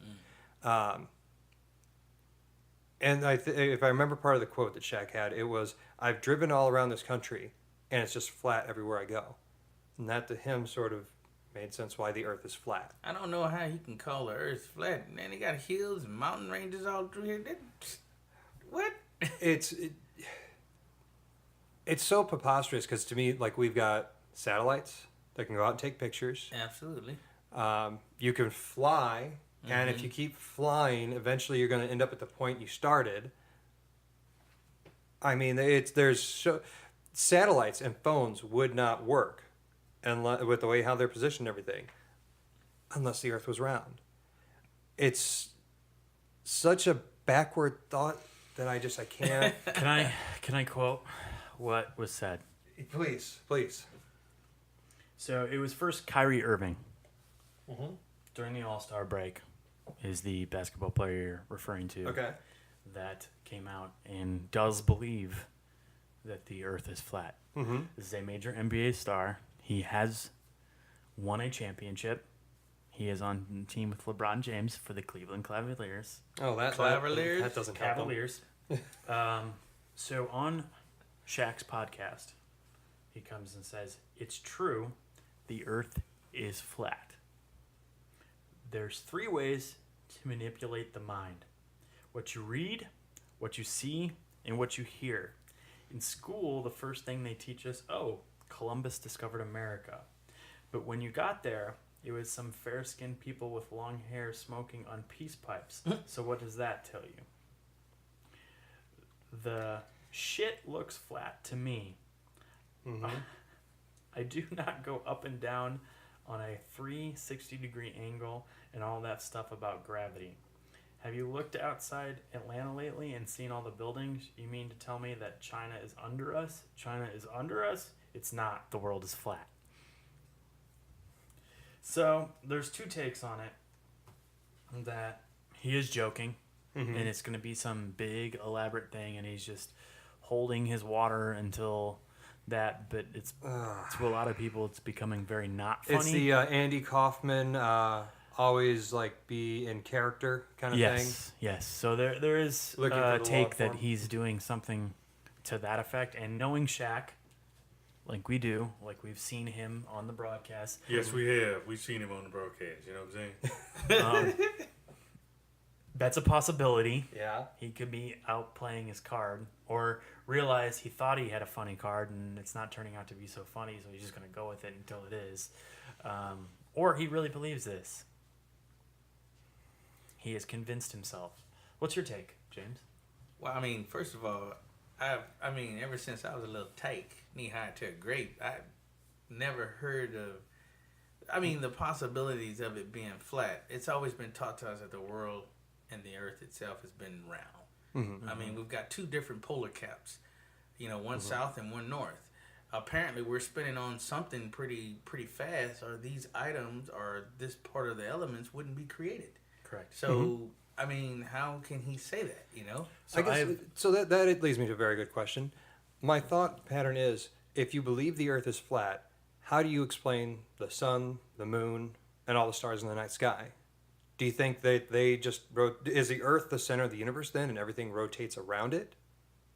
And if I remember part of the quote that Shaq had, it was, "I've driven all around this country, and it's just flat everywhere I go." And that to him sort of made sense why the Earth is flat. I don't know how he can call the Earth flat. Man, they got hills and mountain ranges all through here. What? It's so preposterous because to me, like, we've got satellites that can go out and take pictures. Absolutely. You can fly, and if you keep flying, eventually you're going to end up at the point you started. I mean, satellites and phones would not work, with the way how they're positioned and everything, unless the Earth was round. It's such a backward thought that I can't. Can I quote what was said? Please. So it was first Kyrie Irving during the All-Star break, is the basketball player you're referring to. Okay. That came out and does believe that the Earth is flat. This is a major NBA star. He has won a championship. He is on the team with LeBron James for the Cleveland Cavaliers. Oh, that doesn't help him. Cavaliers. So on Shaq's podcast, he comes and says, "It's true, the Earth is flat. There's 3 ways to manipulate the mind: what you read, what you see, and what you hear. In school, the first thing they teach us, Columbus discovered America. But when you got there, it was some fair-skinned people with long hair smoking on peace pipes. So what does that tell you? The shit looks flat to me. I do not go up and down on a 360-degree angle and all that stuff about gravity. Have you looked outside Atlanta lately and seen all the buildings? You mean to tell me that China is under us? China is under us? It's not. The world is flat." So there's 2 takes on it. That he is joking, and it's going to be some big elaborate thing, and he's just holding his water until that. But it's to a lot of people, it's becoming very not funny. It's the Andy Kaufman always like be in character kind of thing. Yes. So there is a take that he's doing something to that effect, and knowing Shaq, like we do, like we've seen him on the broadcast. Yes, we have. We've seen him on the broadcast. You know what I'm saying? That's a possibility. Yeah. He could be out playing his card, or realize he thought he had a funny card and it's not turning out to be so funny, so he's just going to go with it until it is. Or he really believes this. He has convinced himself. What's your take, James? Well, I mean, first of all, ever since I was a little tyke, knee-high to a grape, I've never heard of, the possibilities of it being flat. It's always been taught to us that the world and the Earth itself has been round. We've got 2 different polar caps, one south and one north. Apparently, we're spinning on something pretty fast, or these items or this part of the elements wouldn't be created. Correct. So, how can he say that, So that leads me to a very good question. My thought pattern is, if you believe the Earth is flat, how do you explain the sun, the moon, and all the stars in the night sky? Do you think that they just is the Earth the center of the universe then, and everything rotates around it?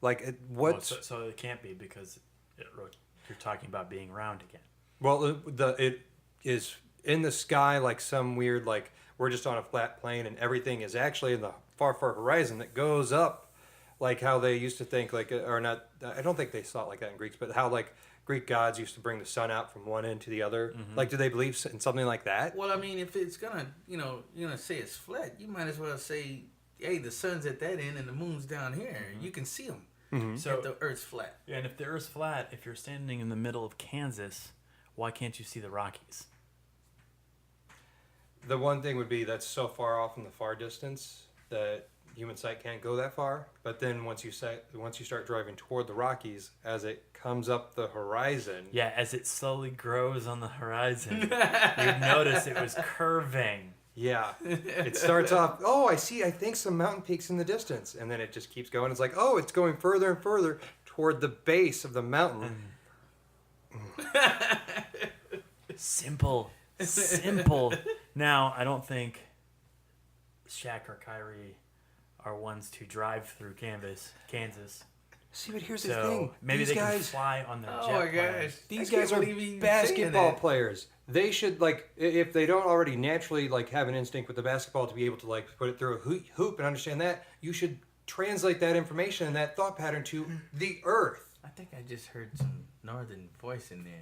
Like what? Well, so it can't be, because you're talking about being round again. Well, it is in the sky like some weird, like we're just on a flat plane and everything is actually in the far horizon that goes up, like how they used to think, like, or not. I don't think they saw it like that in Greeks, but how like Greek gods used to bring the sun out from one end to the other. Like, do they believe in something like that? Well, if it's gonna, you're gonna say it's flat, you might as well say, hey, the sun's at that end and the moon's down here. You can see them. So the Earth's flat. Yeah, and if the Earth's flat, if you're standing in the middle of Kansas, why can't you see the Rockies? The one thing would be that's so far off in the far distance that human sight can't go that far. But then once you start driving toward the Rockies, as it comes up the horizon, Yeah, as it slowly grows on the horizon, you'd notice it was curving. yeah, it starts off. Oh, I think some mountain peaks in the distance, and then it just keeps going. It's like, oh, it's going further and further toward the base of the mountain. Simple. Now, I don't think Shaq or Kyrie are ones to drive through Kansas. See, but here's the So thing. maybe These they guys, can fly on their jet Oh my plane. gosh. These I guys can't are believe you basketball saying that. players. They should, like, if they don't already naturally, like, have an instinct with the basketball to be able to, like, put it through a hoop and understand that, you should translate that information and that thought pattern to the earth. I think I just heard some northern voice in there.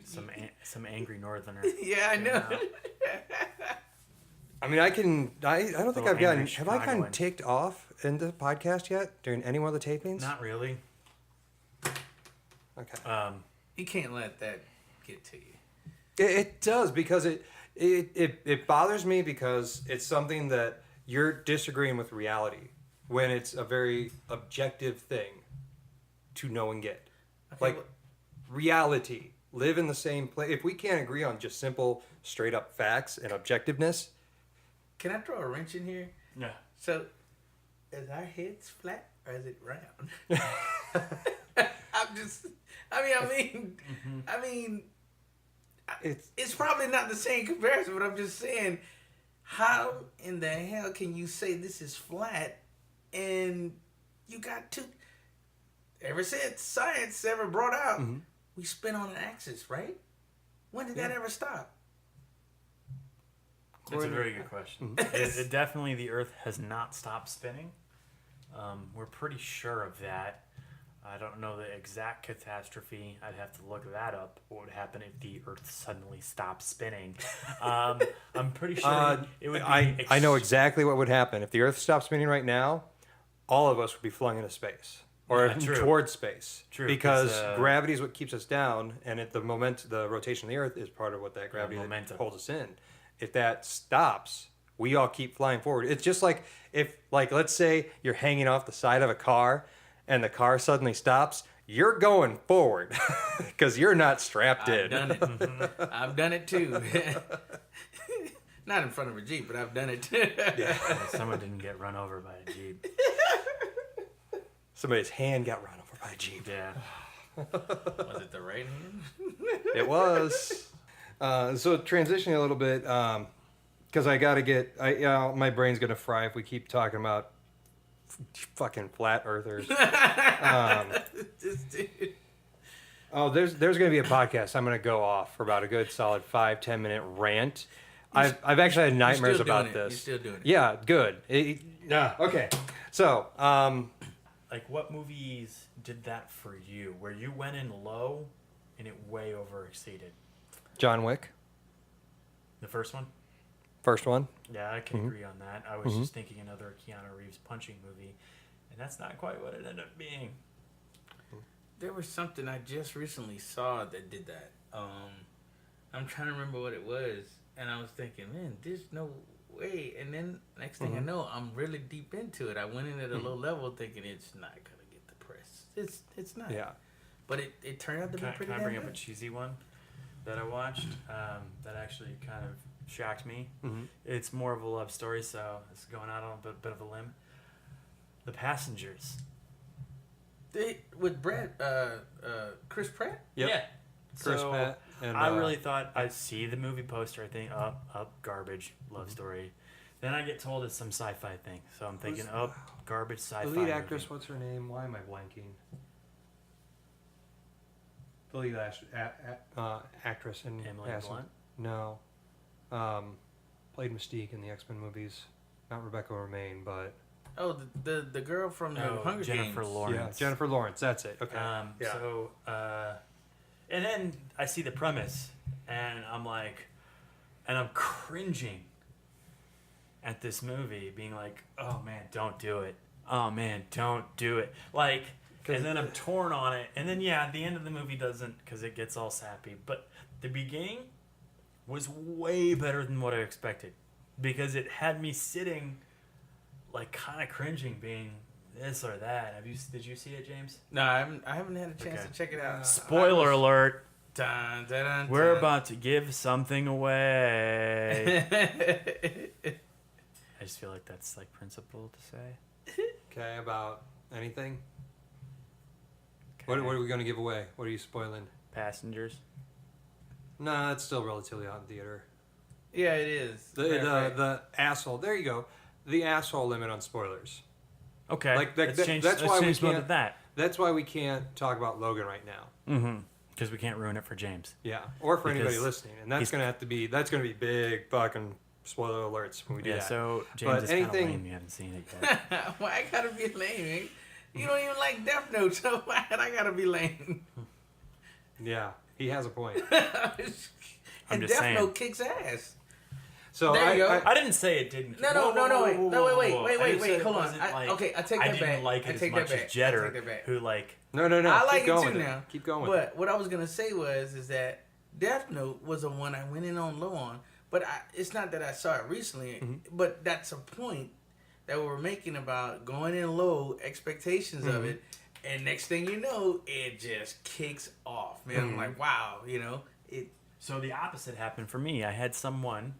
Some angry northerner. Yeah, I know. I mean, I don't think Little I've gotten, angry have I gotten Chicagoan. ticked off in the podcast yet during any one of the tapings? Not really. Okay. You can't let that get to you. It does, because it bothers me because it's something that you're disagreeing with reality when it's a very objective thing to know and get. Okay, Like reality, live in the same place. If we can't agree on just simple, straight up facts and objectiveness, can I throw a wrench in here? Yeah. So, is our heads flat or is it round? I mean, it's probably not the same comparison, but I'm just saying, how in the hell can you say this is flat and you got two? Ever since science ever brought out, we spin on an axis, right? When did that ever stop? That's a very good question. It definitely, the Earth has not stopped spinning. We're pretty sure of that. I don't know the exact catastrophe. I'd have to look that up. What would happen if the Earth suddenly stopped spinning? I'm pretty sure it would be... I know exactly what would happen. If the Earth stopped spinning right now, all of us would be flung into space. Or Yeah, true. towards space. True, Because 'cause, gravity is what keeps us down, and at the rotation of the Earth is part of what that gravity that momentum. holds us in. If that stops, we all keep flying forward. It's just like if, like, let's say you're hanging off the side of a car, and the car suddenly stops, you're going forward because you're not strapped I've in. done it. I've done it too. Not in front of a Jeep, but I've done it too. Someone didn't get run over by a Jeep. Somebody's hand got run over by a Jeep. Yeah. Was it the right hand? It was. So transitioning a little bit, because I got to get, my brain's going to fry if we keep talking about fucking flat earthers. This dude. Oh, there's going to be a podcast. I'm going to go off for about a good solid 5-10 minute rant. I've actually had nightmares still about doing it. this. You're still doing it. Yeah, good. Okay. So, Like, what movies did that for you? Where you went in low and it way overexceeded? John Wick, The first one? first one. Yeah, I can agree on that. I was just thinking another Keanu Reeves punching movie, and that's not quite what it ended up being. There was something I just recently saw that did that. I'm trying to remember what it was, and I was thinking, man, there's no way. And then next thing I know, I'm really deep into it. I went in at a low level thinking it's not gonna get the press. It's not. Yeah. But it turned out to be pretty Can I damn bring up a good. cheesy one that I watched that actually kind of shocked me? It's more of a love story, so it's going out on a bit of a limb. The Passengers. With Chris Pratt? Yep. Yeah. Chris So, Pratt and, I really thought, I see the movie poster, I think, garbage, love story. Then I get told it's some sci-fi thing. So I'm thinking, garbage sci-fi The lead movie. actress, what's her name? Why am I blanking? The lead actress in Emily Blunt? No. Played Mystique in the X-Men movies. Not Rebecca Romaine, but... Oh, the girl from the Hunger Jennifer Games. Lawrence. Yeah, Jennifer Lawrence. That's it. Okay. Yeah. So, and then I see the premise, and I'm like, and I'm cringing at this movie, being like, oh man, don't do it. Oh man, don't do it. Like, and then I'm torn on it. And then, yeah, the end of the movie doesn't, because it gets all sappy. But the beginning, was way better than what I expected, because it had me sitting, like, kind of cringing, being this or that. Did you see it, James? No, I haven't had a chance Okay. to check it out. Spoiler alert. Dun, dun, dun, We're dun. about to give something away. I just feel like that's like principle to say. Okay, about anything? What are we going to give away? What are you spoiling? Passengers. No, it's still relatively out in theater. Yeah, it is. The asshole. There you go. The asshole limit on spoilers. Okay. Like let's change one to that. That's why we can't talk about Logan right now. Mm-hmm. Because we can't ruin it for James. Yeah, or for anybody Because listening, and that's gonna be big fucking spoiler alerts when we do Yeah. that. So James But is kind of anything- lame. You haven't seen it yet. Why I gotta be lame? You don't even like Death Note, so why I gotta be lame? Yeah, he has a point. And just Death saying. Note kicks ass. So There you go. I didn't say it didn't. No, Whoa, whoa, whoa, wait, whoa, no, whoa, wait, whoa. wait, I wait, just wait, said it hold on. wasn't like- Okay, I take that back. didn't like I it as take much that as back. I Jetter, take that back. who like. No. I like keep it going too with now. Keep going with it. But what I was gonna say is that Death Note was the one I went in on low on. But it's not that I saw it recently. Mm-hmm. But that's a point that we're making about going in low, expectations Mm-hmm. of it, and next thing you know, it just kicks off. Man, Mm-hmm. I'm like, wow, it. So the opposite happened for me. I had someone,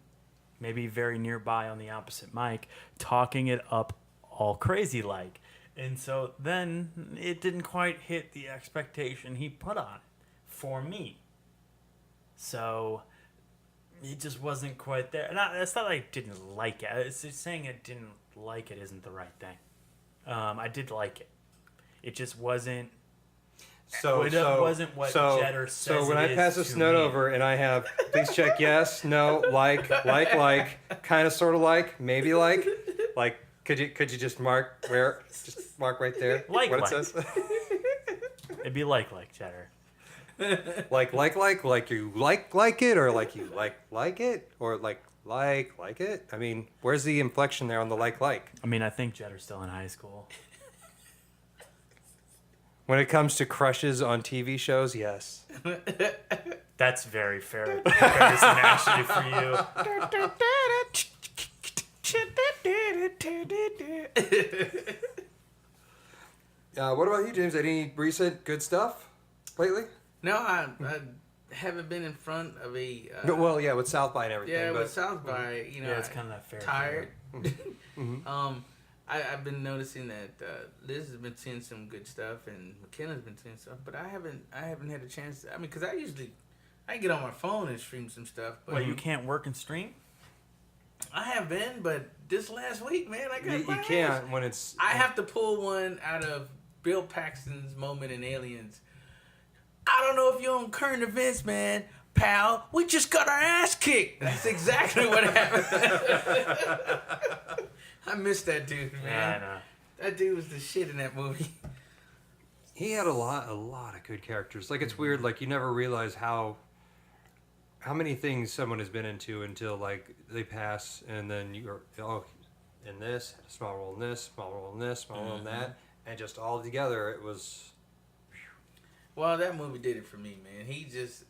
maybe very nearby on the opposite mic, talking it up all crazy like. And so then it didn't quite hit the expectation he put on it for me. So it just wasn't quite there. It's not like I didn't like it. It's just saying I didn't like it isn't the right thing. I did like it. It just wasn't. It wasn't what Jetter says. So when it I is pass this to note me. over and I have, please check yes, no, like, kind of, sort of like, maybe like, could you just mark right there, Like. what it says, It'd be like Jetter. like you like it, or like you like it, or like it. I mean, where's the inflection there on the like? I mean, I think Jetter's still in high school. When it comes to crushes on TV shows, yes. That's very fair comparison, actually, for you. What about you, James? Any recent good stuff lately? No, I haven't been in front of a. Well, yeah, with South by and everything. Yeah, but, with South by, Yeah, it's kind of that fair. tired. Mm-hmm. I've been noticing that Liz has been seeing some good stuff and McKenna's been seeing stuff, but I haven't had a chance. To, I mean, because I get on my phone and stream some stuff. But Well, you can't work and stream? I have been, but this last week, man, I got You my ass. can't when it's. I have to pull one out of Bill Paxton's moment in Aliens. I don't know if you're on current events, man. Pal, we just got our ass kicked. That's exactly what happened. I miss that dude, man. Yeah, I know. That dude was the shit in that movie. He had a lot of good characters. Like, it's weird. Like, you never realize how many things someone has been into until like they pass, and then you're in this, a small role in this, small role in this, small role in that, and just all together it was. Well, that movie did it for me, man. He just,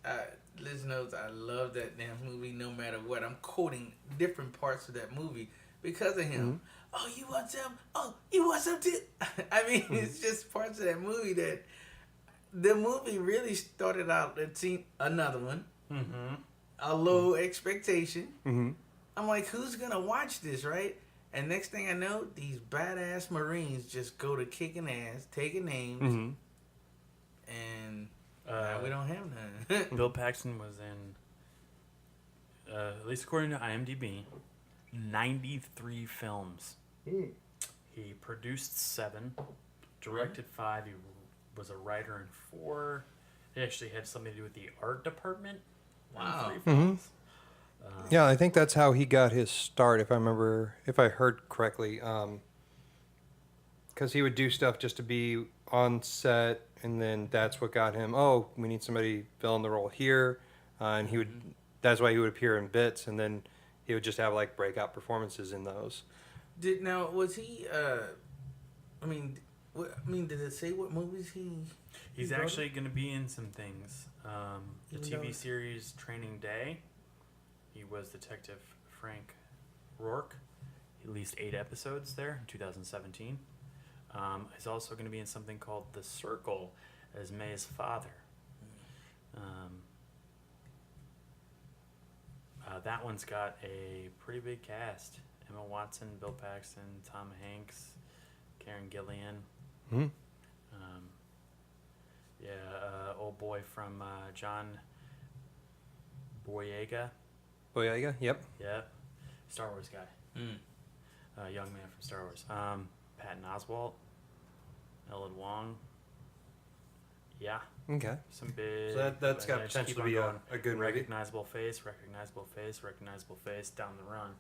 Liz knows I love that damn movie no matter what. I'm quoting different parts of that movie because of him. Oh, you want some? Oh, you want some too? I mean, it's just parts of that movie that the movie really started out, let's see, another one. Mm-hmm. A low expectation. Mm-hmm. I'm like, who's going to watch this, right? And next thing I know, these badass Marines just go to kicking ass, taking names. Mm-hmm. And now we don't have none. Bill Paxton was in, at least according to IMDb, 93 films. He produced 7, directed 5. He was a writer in 4. He actually had something to do with the art department. Wow. 3 films. Yeah, I think that's how he got his start, if I heard correctly. Because he would do stuff just to be on set, and then that's what got him. Oh, we need somebody to fill in the role here, and he would. That's why he would appear in bits, and then he would just have like breakout performances in those. Was he? Did it say what movies He's wrote? actually going to be in some things. The Even TV though- series Training Day He was Detective Frank Rourke. He released 8 episodes there in 2017. He's also going to be in something called The Circle as May's father. That one's got a pretty big cast. Emma Watson, Bill Paxton, Tom Hanks, Karen Gillian. Old boy from John Boyega. Boyega, yep. Yep. Star Wars guy. Young man from Star Wars. Patton Oswalt. Ellen Wong. Yeah. Okay. Some big. So that's got just potential keep to be on a good movie. recognizable face down the run.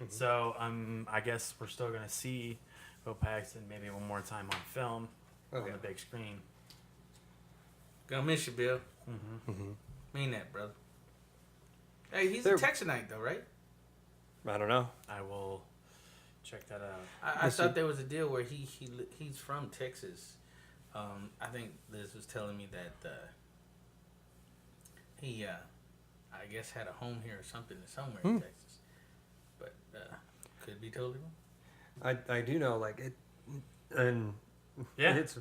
So I guess we're still gonna see Bill Paxton maybe one more time on film on the big screen. Gonna miss you, Bill. Mean that, brother. Hey, he's a Texanite though, right? I don't know. I will check that out. I thought there was a deal where he's from Texas. I think Liz was telling me that he, I guess, had a home here or something somewhere in Texas, but could be totally wrong. I do know, like it, and Yeah. it's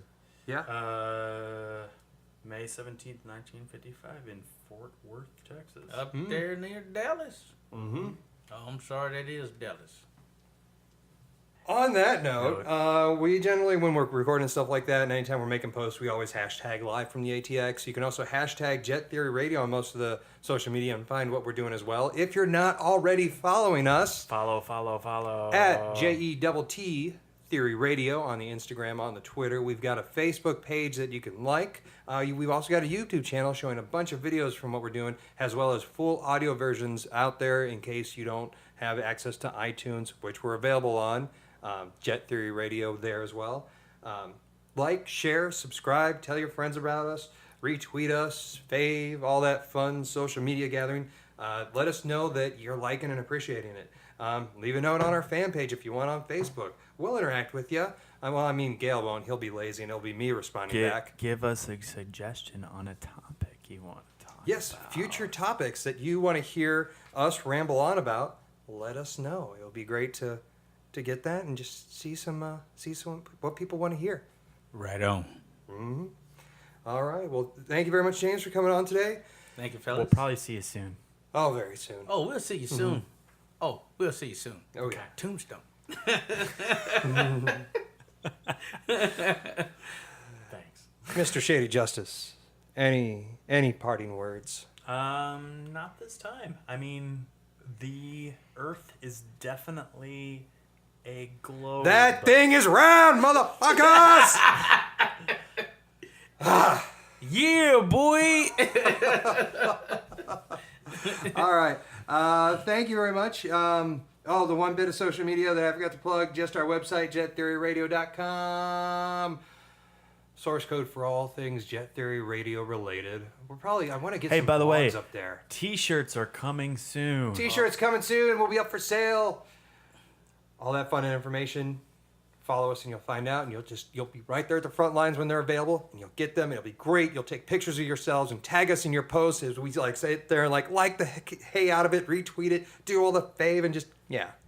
May 17th, 1955 in Fort Worth, Texas. Up there near Dallas. Mm-hmm. Oh, I'm sorry, that is Dallas. On that note, we generally, when we're recording stuff like that, and anytime we're making posts, we always hashtag live from the ATX. You can also hashtag Jett Theory Radio on most of the social media and find what we're doing as well. If you're not already following us, Follow. at JETT Theory Radio on the Instagram, on the Twitter. We've got a Facebook page that you can like. We've also got a YouTube channel showing a bunch of videos from what we're doing, as well as full audio versions out there in case you don't have access to iTunes, which we're available on. Jett Theory Radio there as well. Like, share, subscribe, tell your friends about us, retweet us, fave, all that fun social media gathering. Let us know that you're liking and appreciating it. Leave a note on our fan page if you want on Facebook. We'll interact with you. Well, I mean, Gail won't. He'll be lazy and it'll be me responding back. Give us a suggestion on a topic you want to talk Yes, about. future topics that you want to hear us ramble on about, let us know. It'll be great to get that and just see some what people want to hear. Right on. Mm-hmm. All right. Well, thank you very much, James, for coming on today. Thank you, fellas. We'll probably see you soon. Oh, very soon. Oh, we'll see you soon. Oh, we'll see you soon. Oh, yeah. Tombstone. Thanks. Mr. Shady Justice, any parting words? Not this time. I mean, the Earth is definitely a globe. That thing is round, motherfuckers! Yeah, boy. All right. Thank you very much. The one bit of social media that I forgot to plug, just our website, JettTheoryRadio.com. Source code for all things Jett Theory Radio related. I want to get some by the way, blogs up there. T-shirts are coming soon. T-shirts coming soon. We'll be up for sale. All that fun and information. Follow us and you'll find out, and you'll be right there at the front lines when they're available, and you'll get them. It'll be great. You'll take pictures of yourselves and tag us in your posts as we sit there and like the hey out of it, retweet it, do all the fave, and just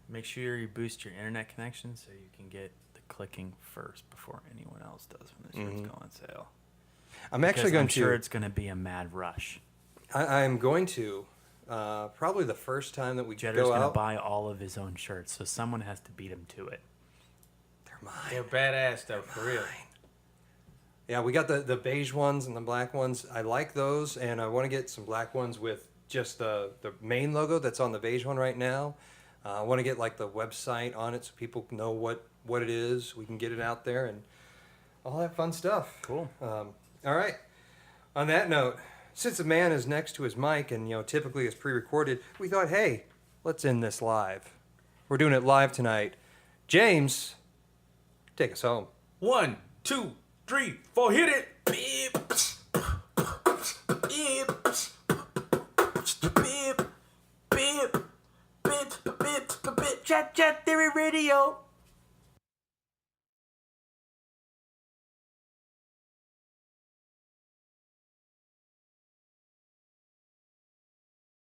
Make sure you boost your internet connection so you can get the clicking first before anyone else does when the shirts go on sale. I'm actually going I'm to. sure it's going to be a mad rush. I'm going to. Probably the first time that we Jetter's go going to out. buy all of his own shirts, so someone has to beat him to it. They're mine. They're badass though, for real. Yeah, we got the beige ones and the black ones. I like those, and I want to get some black ones with just the main logo that's on the beige one right now. I want to get like the website on it so people know what it is. We can get it out there and all that fun stuff. Cool. All right. On that note, since the man is next to his mic and typically it's pre-recorded, we thought, hey, let's end this live. We're doing it live tonight. James, take us home. 1, 2, 3, 4, hit it. Beep. Beep. Beep. Beep. Jett Theory Radio.